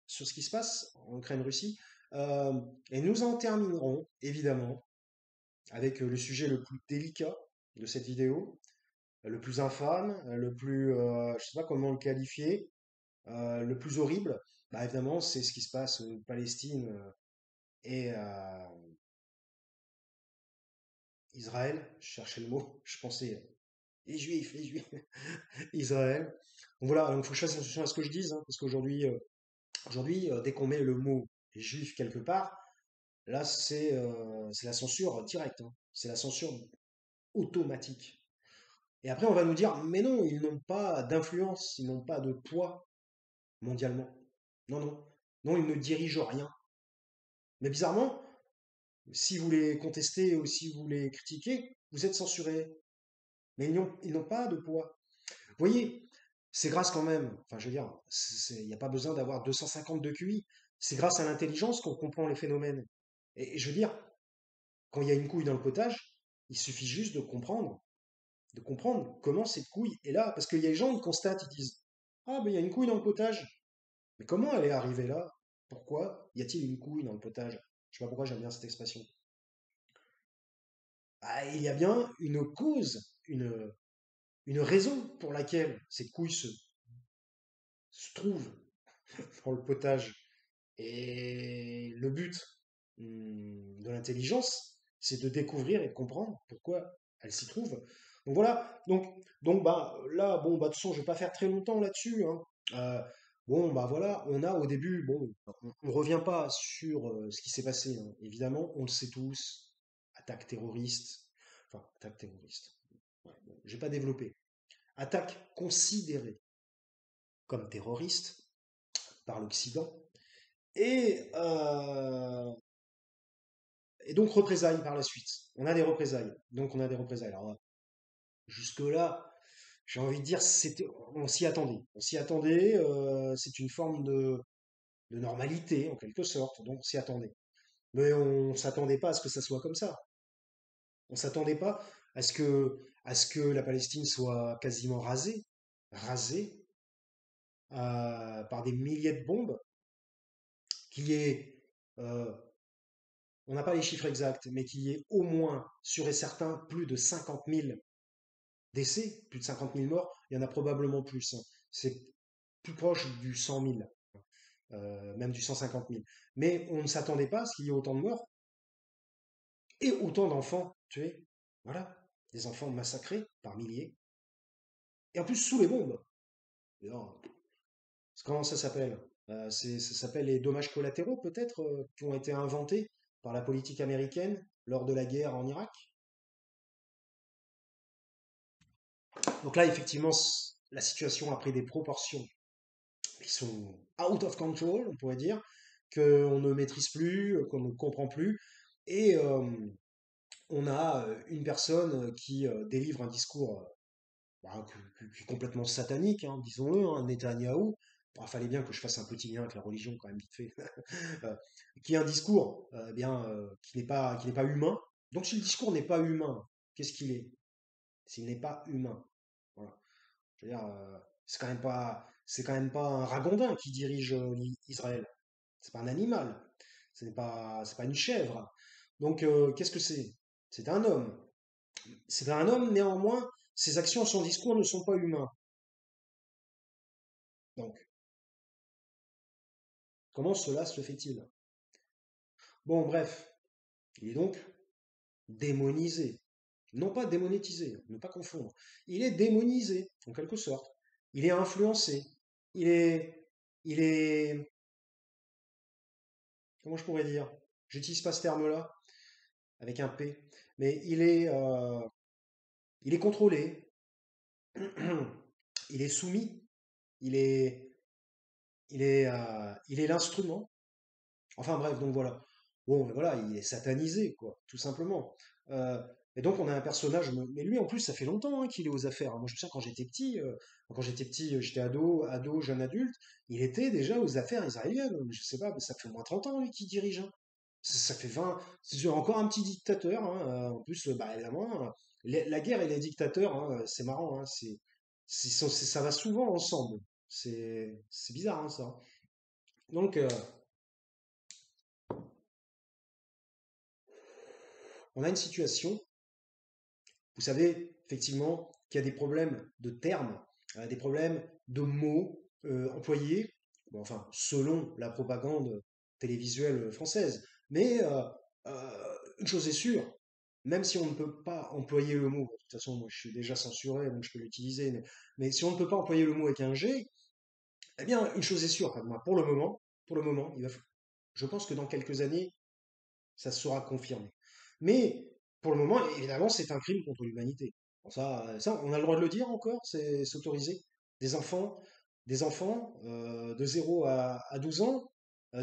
ce qui se passe en Ukraine-Russie. Euh, et nous en terminerons évidemment avec le sujet le plus délicat de cette vidéo, le plus infâme, le plus, je sais pas comment le qualifier, le plus horrible. Bah évidemment c'est ce qui se passe en Palestine et Israël. Je cherchais le mot, je pensais les Juifs, Israël. Donc voilà, il faut que je fasse attention à ce que je dise, hein, parce qu'aujourd'hui, dès qu'on met le mot juif quelque part, là, c'est la censure directe, hein. C'est la censure automatique. Et après, on va nous dire, mais non, ils n'ont pas d'influence, ils n'ont pas de poids mondialement. Non, non. Non, ils ne dirigent rien. Mais bizarrement, si vous les contestez ou si vous les critiquez, vous êtes censurés. Mais ils n'ont pas de poids. Vous voyez, c'est grâce quand même, enfin je veux dire, il n'y a pas besoin d'avoir 250 de QI, c'est grâce à l'intelligence qu'on comprend les phénomènes. Et je veux dire, quand il y a une couille dans le potage, il suffit juste de comprendre comment cette couille est là. Parce qu'il y a des gens, ils constatent, ils disent, ah ben il y a une couille dans le potage. Mais comment elle est arrivée là? Pourquoi y a-t-il une couille dans le potage? Je sais pas pourquoi j'aime bien cette expression. Ah, il y a bien une cause, une raison pour laquelle cette couille se trouve dans le potage. Et le but de l'intelligence, c'est de découvrir et de comprendre pourquoi elle s'y trouve. Donc voilà, donc bah là, bon, bah de toute façon, je vais pas faire très longtemps là-dessus, hein. Euh, bon, bah voilà, on a au début, bon, on revient pas sur ce qui s'est passé, hein. Évidemment, on le sait tous, attaque terroriste, enfin, attaque terroriste, ouais, bon, j'ai pas développé. Attaque considérée comme terroriste par l'Occident, et, euh, et donc représailles par la suite. On a des représailles. Donc on a des représailles. Alors jusque-là, j'ai envie de dire, on s'y attendait. On s'y attendait. C'est une forme de normalité en quelque sorte. Donc on s'y attendait. Mais on s'attendait pas à ce que ça soit comme ça. On s'attendait pas à ce que la Palestine soit quasiment rasée par des milliers de bombes, qu'il y ait euh, on n'a pas les chiffres exacts, mais qu'il y ait au moins, sûr et certain, plus de 50 000 décès, plus de 50 000 morts, il y en a probablement plus, hein. C'est plus proche du 100 000, même du 150 000. Mais on ne s'attendait pas à ce qu'il y ait autant de morts et autant d'enfants tués. Voilà, des enfants massacrés par milliers. Et en plus sous les bombes. Alors, comment ça s'appelle? Ça s'appelle les dommages collatéraux peut-être qui ont été inventés par la politique américaine lors de la guerre en Irak. Donc là, effectivement, la situation a pris des proportions qui sont out of control, on pourrait dire, qu'on ne maîtrise plus, qu'on ne comprend plus. Et on a une personne qui délivre un discours bah, qui est complètement satanique, hein, disons-le, hein, Netanyahou. Il fallait bien que je fasse un petit lien avec la religion quand même vite fait. Euh, qui a un discours qui n'est pas humain. Donc si le discours n'est pas humain, qu'est-ce qu'il est? S'il n'est pas humain. Voilà. Je veux dire, c'est quand même pas un ragondin qui dirige Israël. C'est pas un animal. C'est pas une chèvre. Donc, qu'est-ce que c'est? C'est un homme. C'est un homme, néanmoins, ses actions, son discours ne sont pas humains. Donc, comment cela se fait-il? Bon, bref, il est donc démonisé. Non pas démonétisé, ne pas confondre. Il est démonisé, en quelque sorte. Il est influencé. Il est, il est, comment je pourrais dire? J'utilise pas ce terme-là, avec un P, mais il est contrôlé, il est soumis, il est, il est l'instrument. Enfin bref, donc voilà. Bon, ben voilà, il est satanisé, quoi, tout simplement. Euh, et donc on a un personnage, mais lui en plus, ça fait longtemps hein, qu'il est aux affaires, hein. Moi je me souviens quand j'étais petit, j'étais ado, jeune adulte, il était déjà aux affaires israéliennes. Je sais pas, mais ça fait au moins 30 ans lui qui dirige, hein. Ça fait 20, c'est encore un petit dictateur, hein. En plus, bah évidemment, la guerre et les dictateurs, hein, c'est marrant, hein. Ça va souvent ensemble. C'est bizarre, hein, ça. Donc, on a une situation, vous savez, effectivement, qu'il y a des problèmes de termes, des problèmes de mots employés, bon, enfin, selon la propagande télévisuelle française. Mais une chose est sûre, même si on ne peut pas employer le mot, de toute façon, moi je suis déjà censuré, donc je peux l'utiliser, mais si on ne peut pas employer le mot avec un G, eh bien, une chose est sûre, enfin, moi, pour le moment, je pense que dans quelques années, ça sera confirmé. Mais pour le moment, évidemment, c'est un crime contre l'humanité. Bon, ça, on a le droit de le dire encore, c'est autorisé. Des enfants, de 0 à 12 ans,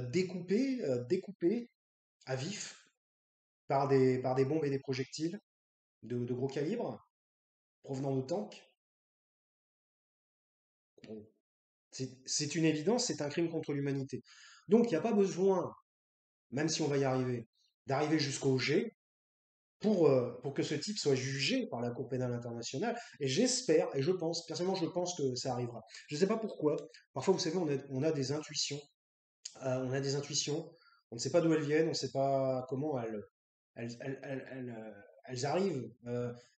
découpés à vif par des bombes et des projectiles de gros calibre provenant de tanks. Bon, c'est une évidence, c'est un crime contre l'humanité. Donc, il n'y a pas besoin, même si on va y arriver, d'arriver jusqu'au G, pour que ce type soit jugé par la Cour pénale internationale. Et j'espère, et je pense, personnellement, je pense que ça arrivera. Je ne sais pas pourquoi. Parfois, vous savez, on a des intuitions. On a des intuitions. On ne sait pas d'où elles viennent, on ne sait pas comment elles arrivent.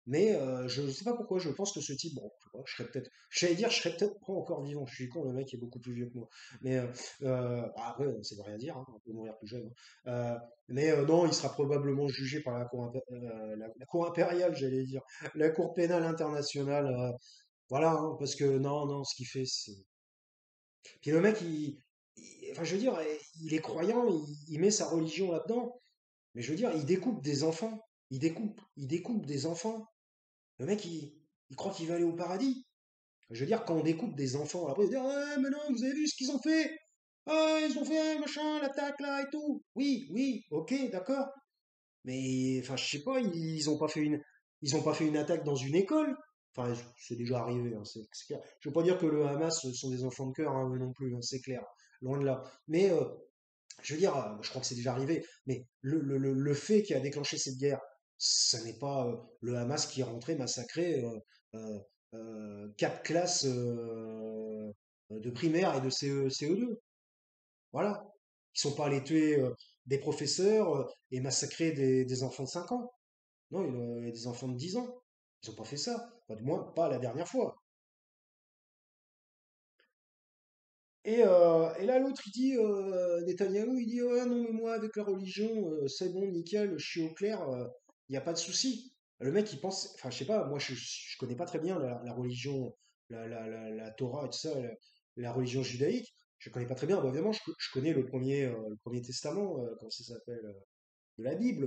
Mais je ne sais pas pourquoi, je pense que ce type, bon, je sais pas, je serais peut-être pas encore vivant. Je suis con, le mec est beaucoup plus vieux que moi. Mais après, ça veut rien dire, hein, on peut mourir plus jeune, hein. Mais non, il sera probablement jugé par la cour impériale, j'allais dire, la Cour pénale internationale. Voilà, hein, parce que non, non, ce qu'il fait, c'est. Puis le mec, enfin, je veux dire, il est croyant, il met sa religion là-dedans. Mais je veux dire, il découpe des enfants. Il découpe des enfants. Le mec, il croit qu'il va aller au paradis. Je veux dire, quand on découpe des enfants, après, il dit, ouais, mais non, vous avez vu ce qu'ils ont fait? Ah, ils ont fait machin, l'attaque là et tout. Oui, oui, ok, d'accord. Mais, enfin, je sais pas, ils ont pas fait une attaque dans une école. Enfin, c'est déjà arrivé, hein, c'est clair. Je veux pas dire que le Hamas sont des enfants de cœur, hein, eux non plus, hein, c'est clair. Loin de là. Mais, je veux dire, je crois que c'est déjà arrivé, mais le fait qui a déclenché cette guerre, ça n'est pas le Hamas qui est rentré massacrer euh, quatre classes de primaire et de CE2. Voilà. Ils sont pas allés tuer des professeurs et massacrer des enfants de 5 ans. Non, des enfants de 10 ans. Ils n'ont pas fait ça. Enfin, du moins, pas la dernière fois. Et là, l'autre, il dit, Netanyahou, il dit, ouais, non, mais moi, avec la religion, c'est bon, nickel, je suis au clair, il n'y a pas de souci. Le mec, il pense, enfin, je sais pas, moi, je connais pas très bien la religion, la Torah et tout ça, la religion judaïque. Je connais pas très bien. Bon, évidemment, je connais le premier testament, comment ça s'appelle, de la Bible,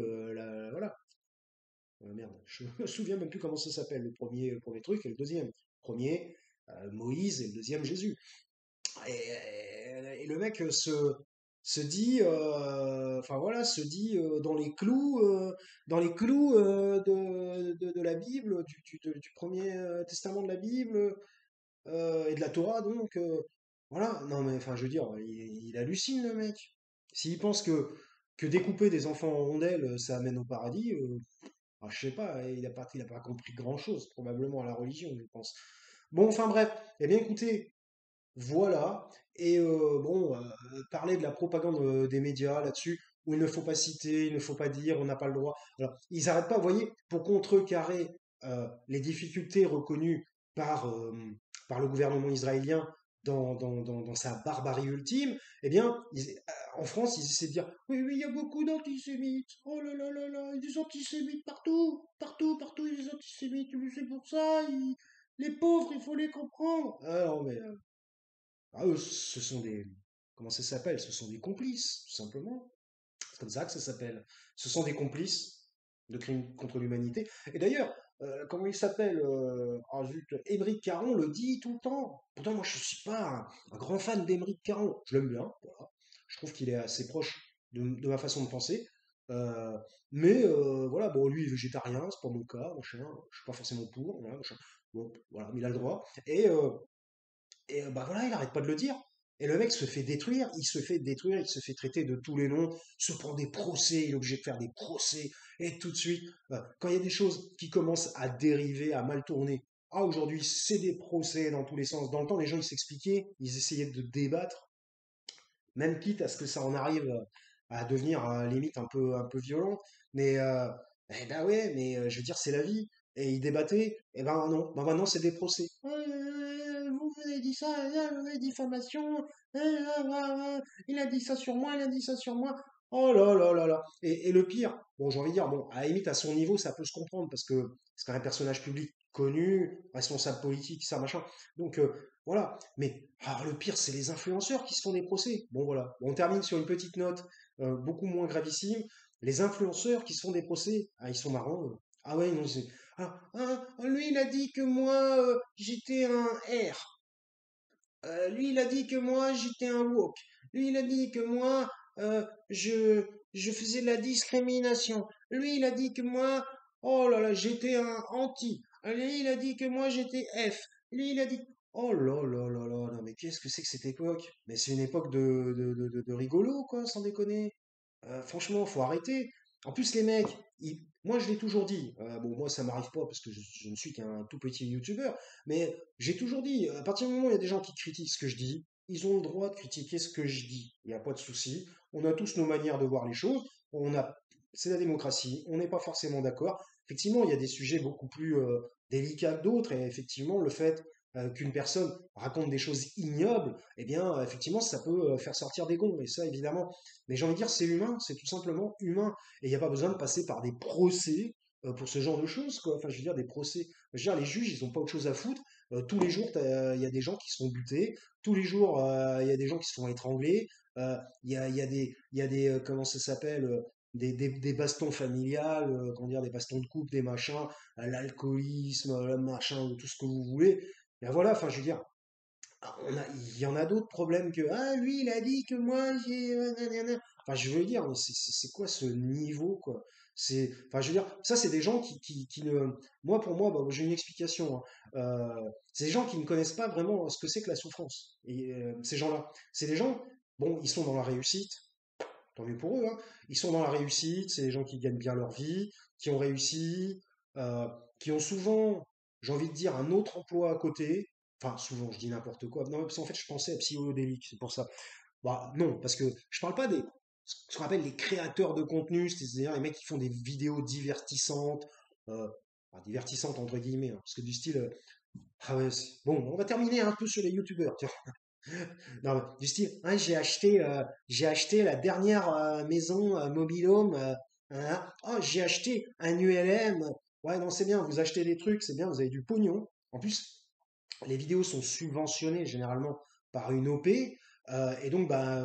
voilà. Merde, je me souviens même plus comment ça s'appelle, le premier truc et le deuxième. Premier, Moïse et le deuxième, Jésus. Et le mec se dit, enfin voilà, se dit dans les clous de la Bible, du premier testament de la Bible et de la Torah, donc voilà. Non mais enfin, je veux dire, il hallucine le mec. S'il pense que découper des enfants en rondelles, ça amène au paradis, ah, je sais pas, il a pas compris grand-chose probablement à la religion, je pense. Bon, enfin bref, eh bien écoutez. Voilà. Et bon, parler de la propagande des médias là-dessus, où il ne faut pas citer, il ne faut pas dire, on n'a pas le droit. Alors, ils n'arrêtent pas, vous voyez, pour contrecarrer les difficultés reconnues par, par le gouvernement israélien dans sa barbarie ultime, eh bien, en France, ils essaient de dire, oui, oui, il y a beaucoup d'antisémites. Oh là là là là, il y a des antisémites partout, partout, partout, il y a des antisémites. C'est pour ça, les pauvres, il faut les comprendre. Ah non, mais ah, eux, ce sont des. Comment ça s'appelle? Ce sont des complices, tout simplement. C'est comme ça que ça s'appelle. Ce sont des complices de crimes contre l'humanité. Et d'ailleurs, comment il s'appelle ah, zut, Émeric Caron le dit tout le temps. Pourtant, moi, je ne suis pas un grand fan d'Émeric Caron. Je l'aime bien, voilà. Je trouve qu'il est assez proche de ma façon de penser. Euh, mais voilà, bon, lui, il est végétarien, c'est pas mon cas, machin. Je suis pas forcément pour, voilà, machin. Bon, voilà, mais il a le droit. Et bah voilà, il arrête pas de le dire. Et le mec se fait détruire, il se fait détruire, il se fait traiter de tous les noms, se prend des procès, il est obligé de faire des procès, et tout de suite, quand il y a des choses qui commencent à dériver, à mal tourner, Ah, aujourd'hui, c'est des procès dans tous les sens. Dans le temps, les gens, ils s'expliquaient, ils essayaient de débattre, même quitte à ce que ça en arrive à devenir limite un peu violent. Mais, eh ben ouais, mais je veux dire, c'est la vie. Et ils débattaient, et ben non, ben maintenant c'est des procès. Vous avez dit ça, vous avez diffamation, il a dit ça sur moi, il a dit ça sur moi. Oh là là là là. Et le pire, bon, j'ai envie de dire, bon, à la limite, à son niveau, ça peut se comprendre, parce que c'est quand même un personnage public connu, responsable politique, ça, machin. Donc, voilà. Mais le pire, c'est les influenceurs qui se font des procès. Bon, voilà. Bon, on termine sur une petite note beaucoup moins gravissime. Les influenceurs qui se font des procès, ah, ils sont marrants. Ah ouais, non, lui, il a dit que moi, j'étais un R. Lui, il a dit que moi, j'étais un woke. Lui, il a dit que moi, euh, je, je faisais de la discrimination. Lui, il a dit que moi, oh là là, j'étais un anti. Lui, il a dit que moi, j'étais F. Lui, il a dit, oh là là là là, non, mais qu'est-ce que c'est que cette époque? Mais c'est une époque de rigolo, quoi, sans déconner. Franchement, faut arrêter. En plus, les mecs, moi je l'ai toujours dit, bon, moi ça m'arrive pas parce que je ne suis qu'un tout petit youtubeur, mais j'ai toujours dit, à partir du moment où il y a des gens qui critiquent ce que je dis, ils ont le droit de critiquer ce que je dis. Il n'y a pas de souci. On a tous nos manières de voir les choses. C'est la démocratie. On n'est pas forcément d'accord. Effectivement, il y a des sujets beaucoup plus délicats que d'autres, et effectivement, le fait qu'une personne raconte des choses ignobles, eh bien, effectivement, ça peut faire sortir des gonds. Et ça, évidemment, mais j'ai envie de dire, c'est humain, c'est tout simplement humain. Et il n'y a pas besoin de passer par des procès pour ce genre de choses, quoi. Enfin, je veux dire, des procès. Je veux dire, les juges, ils n'ont pas autre chose à foutre. Tous les jours, il y a des gens qui se font buter. Tous les jours, il y a des gens qui se font étrangler. Il y a des comment ça s'appelle des bastons familiales, comment dire, des bastons de couple, des machins, l'alcoolisme, le machin, tout ce que vous voulez. Et voilà, enfin, je veux dire, il y en a d'autres problèmes que ah lui il a dit que moi j'ai nanana. Enfin je veux dire mais c'est quoi ce niveau quoi, c'est enfin je veux dire ça c'est des gens qui ne moi pour moi bah, j'ai une explication hein. C'est des gens qui ne connaissent pas vraiment ce que c'est que la souffrance et ces gens-là c'est des gens bon ils sont dans la réussite tant mieux pour eux hein. Ils sont dans la réussite, c'est des gens qui gagnent bien leur vie, qui ont réussi, qui ont souvent j'ai envie de dire un autre emploi à côté. Enfin, souvent, je dis n'importe quoi. Non, parce qu'en fait, je pensais à Psychodélique, c'est pour ça. Bah, non, parce que je parle pas des, ce qu'on appelle les créateurs de contenu, c'est-à-dire les mecs qui font des vidéos divertissantes, euh, enfin, divertissantes entre guillemets, hein, parce que du style, ah ouais, bon, on va terminer un peu sur les youtubeurs, tiens. Non, mais du style, hein, j'ai acheté la dernière maison mobil-home, oh, j'ai acheté un ULM. Ouais, non, c'est bien, vous achetez des trucs, c'est bien, vous avez du pognon. En plus, les vidéos sont subventionnées généralement par une OP, et donc bah,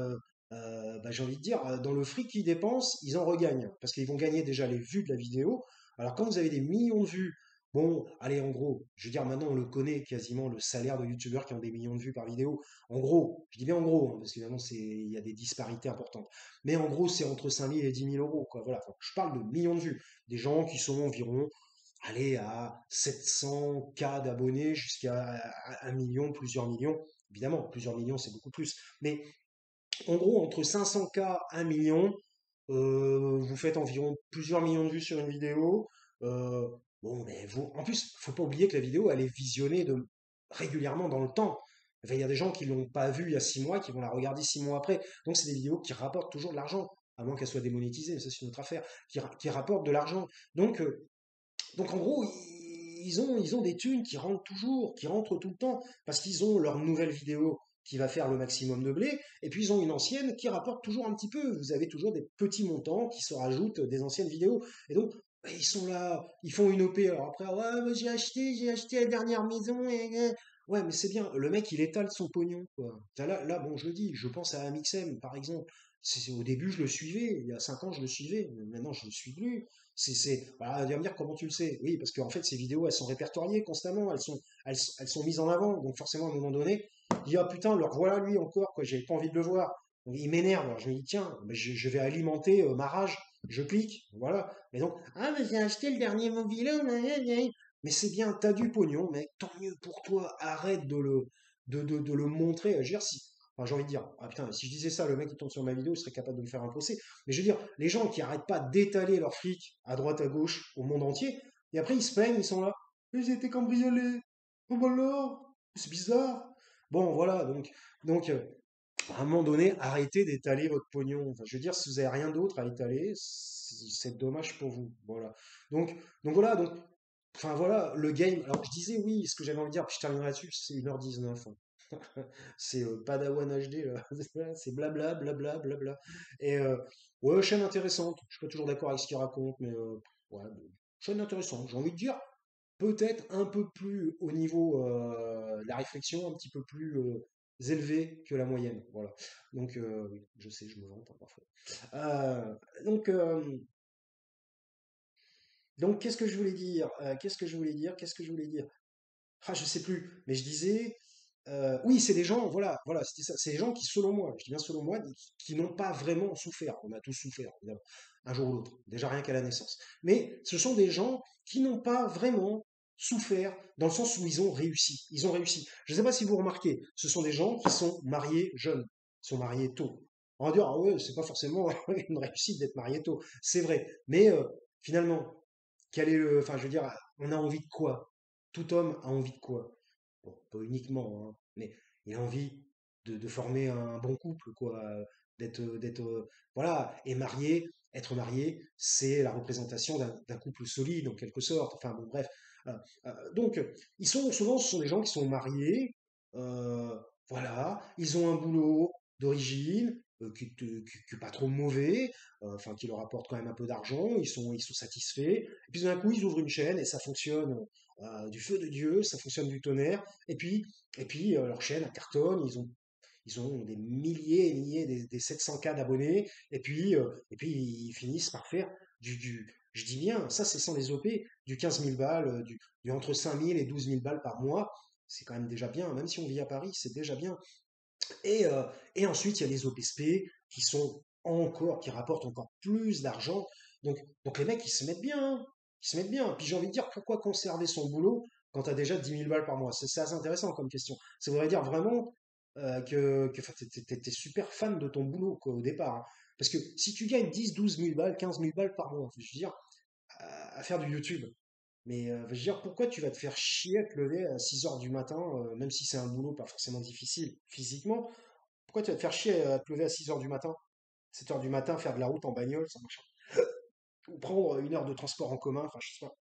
j'ai envie de dire, dans le fric qu'ils dépensent, ils en regagnent, parce qu'ils vont gagner déjà les vues de la vidéo. Alors quand vous avez des millions de vues, bon, allez, en gros, je veux dire, maintenant on le connaît quasiment, le salaire de youtubeurs qui ont des millions de vues par vidéo. En gros, je dis bien en gros, hein, parce qu'évidemment il y a des disparités importantes. Mais en gros, c'est entre 5 000 et 10 000 euros, quoi. Voilà, enfin, je parle de millions de vues. Des gens qui sont environ aller à 700 k d'abonnés jusqu'à 1 million, plusieurs millions. Évidemment, plusieurs millions, c'est beaucoup plus. Mais en gros, entre 500 k 1 million, vous faites environ plusieurs millions de vues sur une vidéo. Euh, bon, mais vous, en plus, faut pas oublier que la vidéo, elle est visionnée régulièrement dans le temps. Enfin, il y a des gens qui l'ont pas vue il y a 6 mois, qui vont la regarder 6 mois après. Donc, c'est des vidéos qui rapportent toujours de l'argent, à moins qu'elles soient démonétisées, mais ça c'est une autre affaire, qui rapportent de l'argent. Donc en gros, ils ont des thunes qui rentrent tout le temps, parce qu'ils ont leur nouvelle vidéo qui va faire le maximum de blé, et puis ils ont une ancienne qui rapporte toujours un petit peu. Vous avez toujours des petits montants qui se rajoutent des anciennes vidéos. Et donc, bah, ils sont là, ils font une OP. Alors après, ouais, mais j'ai acheté la dernière maison. Ouais, mais c'est bien, le mec, il étale son pognon, quoi. Là, bon, je le dis, je pense à Amixem, par exemple. Au début, je le suivais, il y a 5 ans, je le suivais, maintenant, je le suis plus. Voilà, tu vas me dire comment tu le sais. Oui, parce qu'en fait, ces vidéos, elles sont répertoriées constamment, elles sont mises en avant. Donc forcément, à un moment donné, je dis, ah putain, le revoilà lui encore, quoi, j'avais pas envie de le voir. Donc, il m'énerve. Alors, je me dis, tiens, ben, je vais alimenter ma rage. Je clique, voilà. Mais donc, ah, mais j'ai acheté le dernier mobile. Mais c'est bien, t'as du pognon, mec, tant mieux pour toi. Arrête de le montrer. Je veux dire, si, enfin, j'ai envie de dire, ah putain, si je disais ça, le mec qui tombe sur ma vidéo, il serait capable de me faire un procès. Mais je veux dire, les gens qui arrêtent pas d'étaler leur fric à droite à gauche au monde entier, et après ils se plaignent, ils sont là. J'ai été cambriolé. Oh bah alors, c'est bizarre. Bon, voilà, donc, à un moment donné, arrêtez d'étaler votre pognon. Enfin, je veux dire, si vous avez rien d'autre à étaler, c'est dommage pour vous. Voilà. Donc, donc voilà, donc, enfin voilà, le game. Alors je disais oui, ce que j'avais envie de dire, puis je terminerai là-dessus, c'est 1h19. C'est Padawan HD, là. C'est blabla, blabla, blabla. Et ouais, chaîne intéressante. Je suis pas toujours d'accord avec ce qu'il raconte, mais ouais, bon, chaîne intéressante. J'ai envie de dire, peut-être un peu plus au niveau de la réflexion, un petit peu plus élevé que la moyenne. Voilà. Donc, oui, je sais, je me vante hein, parfois. Euh, donc, euh, donc, qu'est-ce que je voulais dire? Qu'est-ce que je voulais dire? Qu'est-ce que je voulais dire? Ah, je sais plus, mais je disais, oui, c'est des gens, voilà, voilà, c'était ça, c'est des gens qui, selon moi, je dis bien selon moi, qui n'ont pas vraiment souffert. On a tous souffert, évidemment, un jour ou l'autre, déjà rien qu'à la naissance. Mais ce sont des gens qui n'ont pas vraiment souffert dans le sens où ils ont réussi. Ils ont réussi. Je ne sais pas si vous remarquez, ce sont des gens qui sont mariés jeunes, sont mariés tôt. On va dire, ah ouais, c'est pas forcément une réussite d'être marié tôt, c'est vrai. Mais finalement, quel est le, enfin, je veux dire, on a envie de quoi? Tout homme a envie de quoi? Bon, pas uniquement, hein, mais il a envie de former un bon couple, quoi, voilà, et marié, être marié, c'est la représentation d'un couple solide, en quelque sorte. Enfin, bon, bref. Euh, donc, ils sont souvent, ce sont des gens qui sont mariés, euh, voilà, ils ont un boulot d'origine, qui est pas trop mauvais, enfin, qui leur apporte quand même un peu d'argent, ils sont satisfaits, et puis d'un coup, ils ouvrent une chaîne et ça fonctionne du feu de Dieu, ça fonctionne du tonnerre. Et puis leur chaîne elle cartonne, ils ont des milliers et milliers, des 700K d'abonnés. Et puis ils finissent par faire je dis bien, ça c'est sans les OP, du 15 000 balles, du entre 5 000 et 12 000 balles par mois. C'est quand même déjà bien, même si on vit à Paris, c'est déjà bien. Et ensuite, il y a les OPSP qui rapportent encore plus d'argent. Donc les mecs, ils se mettent bien, hein. Ils se mettent bien. Puis j'ai envie de dire, pourquoi conserver son boulot quand tu as déjà 10 000 balles par mois? C'est assez intéressant comme question. Ça voudrait dire vraiment enfin, t'es super fan de ton boulot quoi, au départ, hein. Parce que si tu gagnes 10, 12 000 balles, 15 000 balles par mois, je veux dire, à faire du YouTube, mais je veux dire, pourquoi tu vas te faire chier à te lever à 6 heures du matin, même si c'est un boulot pas forcément difficile physiquement, pourquoi tu vas te faire chier à te lever à 6 heures du matin, 7 heures du matin, faire de la route en bagnole, ça machin, ou prendre 1 heure de transport en commun, enfin, je sais pas.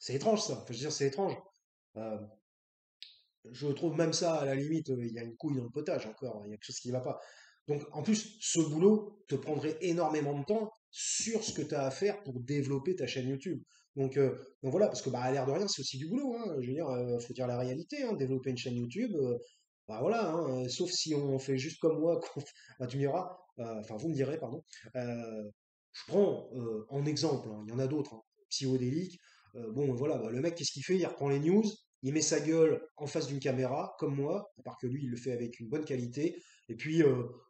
C'est étrange ça, enfin, je veux dire, c'est étrange. Euh, je trouve même ça, à la limite, il y a une couille dans le potage encore, il y a quelque chose qui ne va pas. Donc, en plus, ce boulot te prendrait énormément de temps sur ce que tu as à faire pour développer ta chaîne YouTube. Donc voilà, parce que bah, à l'air de rien, c'est aussi du boulot, hein. Je veux dire, faut dire la réalité, hein. Développer une chaîne YouTube, bah voilà, hein, sauf si on fait juste comme moi, bah, tu me diras, enfin vous me direz, pardon. Je prends en exemple, hein, il y en a d'autres, hein, psychodélique. Bon, voilà, bah, le mec, qu'est-ce qu'il fait? Il reprend les news, il met sa gueule en face d'une caméra, comme moi, à part que lui, il le fait avec une bonne qualité. Et puis,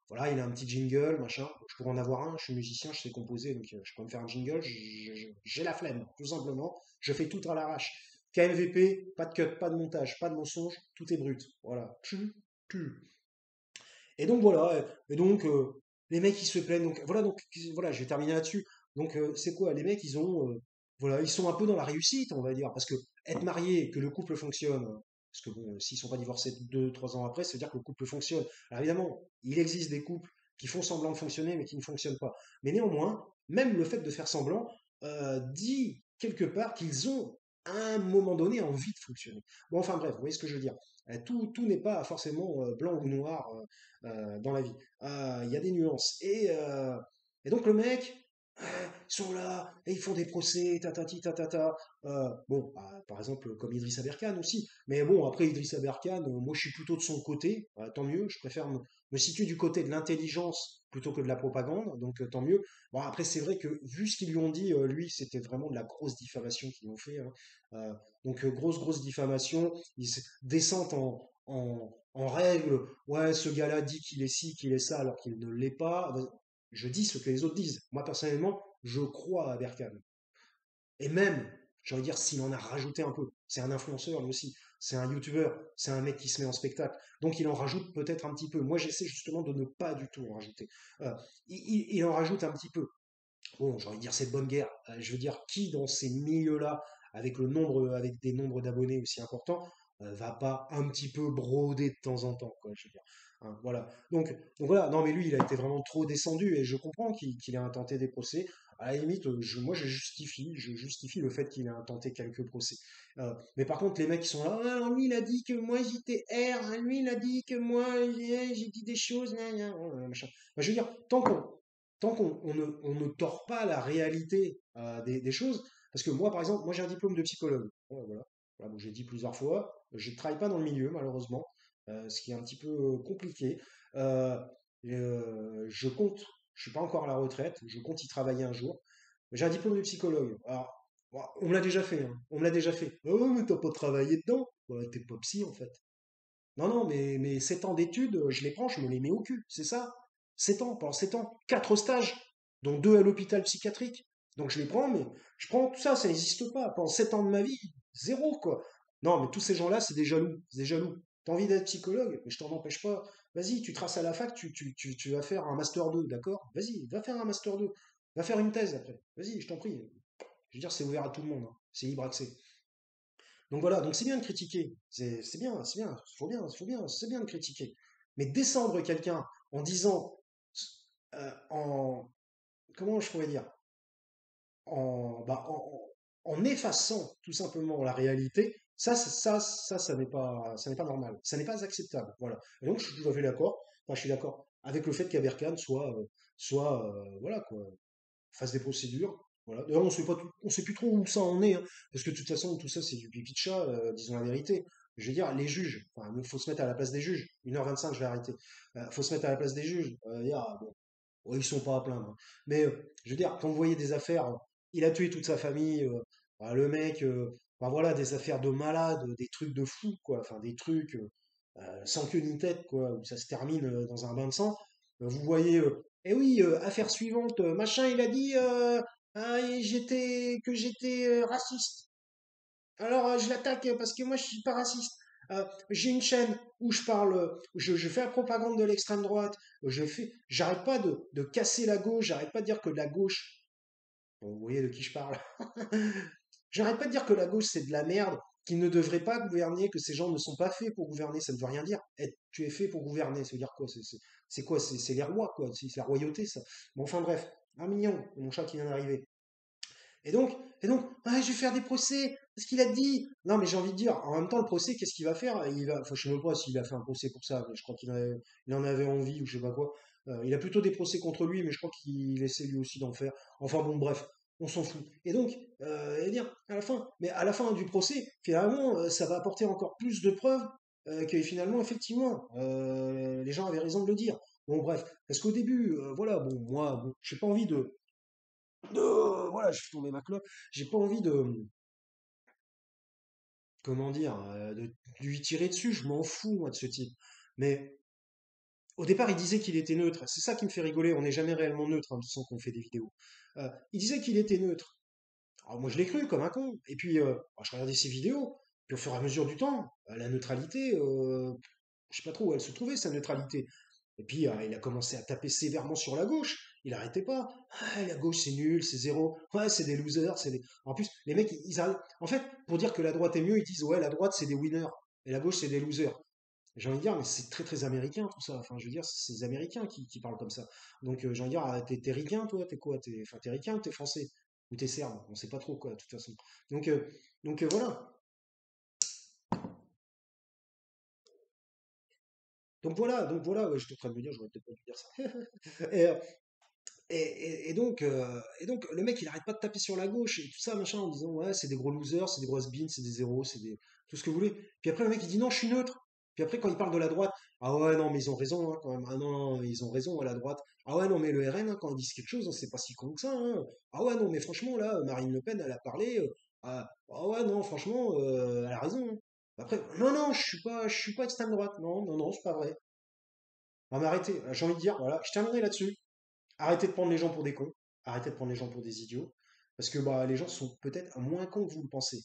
voilà, il a un petit jingle, machin. Je pourrais en avoir un, je suis musicien, je sais composer, donc je peux me faire un jingle. J'ai la flemme, tout simplement. Je fais tout à l'arrache. KMVP, pas de cut, pas de montage, pas de mensonge, tout est brut. Voilà. Et donc voilà, et donc les mecs ils se plaignent. Donc voilà, je vais terminer là-dessus. Donc c'est quoi? Les mecs voilà, ils sont un peu dans la réussite, on va dire, parce que être marié, que le couple fonctionne, parce que bon, s'ils sont pas divorcés 2, 3 ans après, ça veut dire que le couple fonctionne. Alors évidemment, il existe des couples qui font semblant de fonctionner, mais qui ne fonctionnent pas. Mais néanmoins, même le fait de faire semblant dit quelque part qu'ils ont à un moment donné envie de fonctionner. Bon, enfin bref, vous voyez ce que je veux dire. Tout n'est pas forcément blanc ou noir dans la vie. Il y a des nuances. Et donc le mec, ils sont là, et ils font des procès, tatati tatata. Bon, bah, par exemple, comme Idriss Aberkan aussi. Mais bon, après Idriss Aberkan, moi je suis plutôt de son côté, tant mieux, je préfère me situer du côté de l'intelligence plutôt que de la propagande, donc tant mieux. Bon, après, c'est vrai que vu ce qu'ils lui ont dit, lui, c'était vraiment de la grosse diffamation qu'ils lui ont fait, hein. Donc, grosse diffamation, descente en règle, ouais, ce gars-là dit qu'il est ci, qu'il est ça, alors qu'il ne l'est pas. Je dis ce que les autres disent. Moi, personnellement, je crois à Berkane. Et même, j'ai envie de dire, s'il en a rajouté un peu, c'est un influenceur lui aussi, c'est un youtubeur, c'est un mec qui se met en spectacle, donc il en rajoute peut-être un petit peu. Moi, j'essaie justement de ne pas du tout en rajouter. Il en rajoute un petit peu. Bon, j'ai envie de dire, c'est de bonne guerre. Je veux dire, qui dans ces milieux-là avec avec des nombres d'abonnés aussi importants, va pas un petit peu broder de temps en temps, quoi, je veux dire. Hein, voilà. Donc voilà, non mais lui, il a été vraiment trop descendu et je comprends qu'il ait intenté des procès. À la limite, moi je justifie le fait qu'il ait intenté quelques procès. Mais par contre, les mecs qui sont là, ah, lui il a dit que moi j'étais R, hein, lui il a dit que moi j'ai dit des choses, gna, gna, machin. Bah, je veux dire, tant qu'on ne tord pas la réalité des choses, parce que moi par exemple, moi j'ai un diplôme de psychologue. Voilà, voilà. Voilà, bon, j'ai dit plusieurs fois, je ne travaille pas dans le milieu malheureusement, ce qui est un petit peu compliqué. Euh, je compte, je suis pas encore à la retraite, je compte y travailler un jour. J'ai un diplôme de psychologue. Alors, bon, on me l'a déjà fait, hein. On me l'a déjà fait. Oh, mais t'as pas travaillé dedans? Ouais, t'es pas psy en fait. Non, non, mais 7 ans d'études, je les prends, je me les mets au cul, c'est ça. 7 ans, pendant 7 ans, 4 stages, dont 2 à l'hôpital psychiatrique. Donc je les prends, mais je prends tout ça, ça n'existe pas. Pendant 7 ans de ma vie, zéro, quoi. Non, mais tous ces gens-là, c'est des jaloux, c'est des jaloux. T'as envie d'être psychologue, mais je t'en empêche pas. Vas-y, tu traces à la fac, tu vas faire un master 2, d'accord? Vas-y, va faire un master 2. Va faire une thèse après. Vas-y, je t'en prie. Je veux dire, c'est ouvert à tout le monde, hein. C'est libre accès. Donc voilà, donc c'est bien de critiquer, c'est bien, c'est bien, faut bien, c'est bien de critiquer. Mais descendre quelqu'un en disant, en, comment je pourrais dire, en effaçant tout simplement la réalité, ça n'est pas normal, ça n'est pas acceptable. Voilà. Et donc je suis tout à fait d'accord, enfin je suis d'accord avec le fait qu'Aberkan voilà quoi, fasse des procédures. Voilà. D'ailleurs, on sait plus trop où ça en est, hein, parce que de toute façon, tout ça, c'est du pipi de chat, disons la vérité. Je veux dire, les juges, enfin, il faut se mettre à la place des juges. 1h25, je vais arrêter. Faut se mettre à la place des juges. Bon, ouais, ils sont pas à plaindre, hein. Mais, je veux dire, quand vous voyez des affaires, il a tué toute sa famille, bah, le mec, bah, voilà, des affaires de malade, des trucs de fou, quoi. Enfin, des trucs sans queue ni tête, quoi, où ça se termine dans un bain de sang. Vous voyez, eh oui, affaire suivante, machin, il a dit ah, et que j'étais raciste. Alors je l'attaque parce que moi je suis pas raciste. J'ai une chaîne où je parle, je fais la propagande de l'extrême droite. J'arrête pas de casser la gauche, j'arrête pas de dire que la gauche, bon, vous voyez de qui je parle. J'arrête pas de dire que la gauche c'est de la merde, qu'ils ne devraient pas gouverner, que ces gens ne sont pas faits pour gouverner. Ça ne veut rien dire. Tu es fait pour gouverner, ça veut dire quoi? C'est quoi? C'est les rois, quoi. C'est la royauté, ça. Bon, enfin bref, un million, mon chat qui vient d'arriver. Et donc, je vais faire des procès, parce qu'il a dit. Non, mais j'ai envie de dire, en même temps, le procès, qu'est-ce qu'il va faire? Enfin, je sais même pas s'il a fait un procès pour ça, mais je crois il en avait envie ou je sais pas quoi. Il a plutôt des procès contre lui, mais je crois qu'il essaie lui aussi d'en faire. Enfin bon, bref, on s'en fout. Et donc, dire, à la fin du procès, finalement, ça va apporter encore plus de preuves que finalement, effectivement, les gens avaient raison de le dire. Bon, bref, parce qu'au début, voilà, bon, moi, bon, j'ai pas envie voilà, je fais tomber ma clope. J'ai pas envie comment dire, de lui tirer dessus. Je m'en fous, moi, de ce type. Mais au départ, il disait qu'il était neutre. C'est ça qui me fait rigoler. On n'est jamais réellement neutre, hein, de toute façon, qu'on fait des vidéos. Il disait qu'il était neutre. Alors moi, je l'ai cru comme un con. Et puis, je regardais ses vidéos. Puis au fur et à mesure du temps, la neutralité, je sais pas trop où elle se trouvait, sa neutralité. Et puis, il a commencé à taper sévèrement sur la gauche. Il arrêtait pas. Ah, la gauche, c'est nul, c'est zéro. Ouais, c'est des losers. En plus, les mecs, ils arrivent. En fait, pour dire que la droite est mieux, ils disent, ouais, la droite, c'est des winners. Et la gauche, c'est des losers. J'ai envie de dire, mais c'est très, très américain, tout ça. Enfin, je veux dire, c'est les Américains qui parlent comme ça. Donc, j'ai envie de dire, t'es ricain, toi? T'es quoi? Enfin, t'es ricain ou t'es français? Ou t'es serbe? On sait pas trop, quoi, de toute façon. Donc, voilà. Donc voilà, ouais, j'étais en train de me dire, j'aurais peut-être pas dû dire ça. Et, et donc, le mec, il arrête pas de taper sur la gauche et tout ça, machin, en disant, ouais, c'est des gros losers, c'est des grosses beans, c'est des zéros, tout ce que vous voulez. Puis après, le mec, il dit, non, je suis neutre. Puis après, quand il parle de la droite, ah ouais, non, mais ils ont raison, hein, quand même. Ah non, non, ils ont raison, à la droite. Ah ouais, non, mais le RN, hein, quand ils disent quelque chose, hein, c'est pas si con que ça, hein. Ah ouais, non, mais franchement, là, Marine Le Pen, elle a parlé. Ah ouais, non, franchement, elle a raison, hein. Après, non, non, je suis pas extrême droite. Non, non, non, c'est pas vrai. Non, mais arrêtez, j'ai envie de dire, voilà, je terminerai là-dessus. Arrêtez de prendre les gens pour des cons. Arrêtez de prendre les gens pour des idiots. Parce que bah, les gens sont peut-être moins cons que vous le pensez.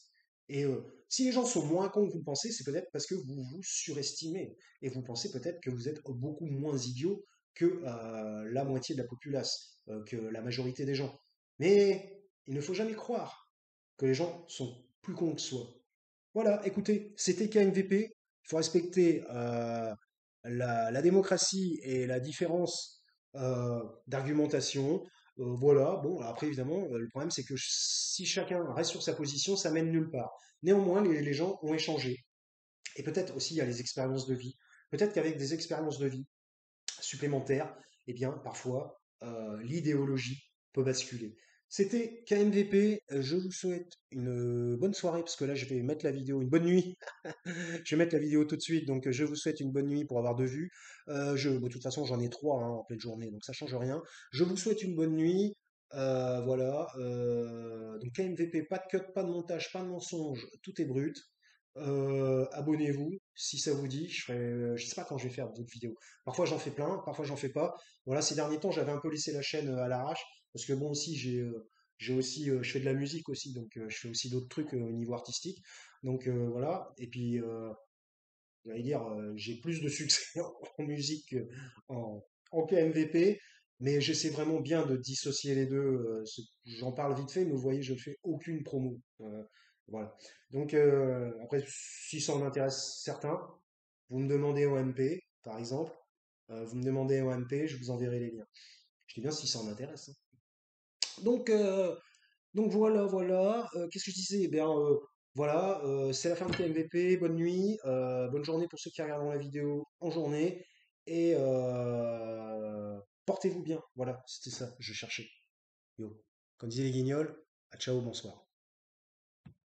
Et si les gens sont moins cons que vous le pensez, c'est peut-être parce que vous vous surestimez. Et vous pensez peut-être que vous êtes beaucoup moins idiot que la moitié de la populace, que la majorité des gens. Mais il ne faut jamais croire que les gens sont plus con que soi. Voilà, écoutez, c'était KMVP. Il faut respecter la démocratie et la différence d'argumentation. Voilà, bon, après évidemment, le problème c'est que si chacun reste sur sa position, ça mène nulle part. Néanmoins, les gens ont échangé. Et peut-être aussi il y a les expériences de vie. Peut-être qu'avec des expériences de vie supplémentaires, eh bien, parfois, l'idéologie peut basculer. C'était KMVP, je vous souhaite une bonne soirée, parce que là je vais mettre la vidéo, une bonne nuit, je vais mettre la vidéo tout de suite, donc je vous souhaite une bonne nuit pour avoir 2 vues. Bon, de toute façon j'en ai 3 hein, en pleine journée, donc ça change rien. Je vous souhaite une bonne nuit, voilà. Donc KMVP, pas de cut, pas de montage, pas de mensonge, tout est brut. Abonnez-vous si ça vous dit. Je sais pas quand je vais faire d'autres vidéos. Parfois j'en fais plein, parfois j'en fais pas. Voilà, ces derniers temps j'avais un peu laissé la chaîne à l'arrache parce que bon aussi j'ai aussi je fais de la musique aussi donc je fais aussi d'autres trucs au niveau artistique. Donc voilà. Et puis j'allais dire j'ai plus de succès en musique en KMVP. Mais j'essaie vraiment bien de dissocier les deux. J'en parle vite fait, mais vous voyez, je ne fais aucune promo. Voilà. Donc, après, si ça en intéresse certains, vous me demandez au MP, par exemple. Vous me demandez au MP, je vous enverrai les liens. Je dis bien si ça en intéresse, hein. Donc, voilà, voilà. Qu'est-ce que je disais? Eh bien, voilà, c'est la fin de TMVP. Bonne nuit, bonne journée pour ceux qui regarderont la vidéo en journée. Et portez-vous bien. Voilà, c'était ça, je cherchais. Yo. Comme disaient les guignols, à ciao, bonsoir.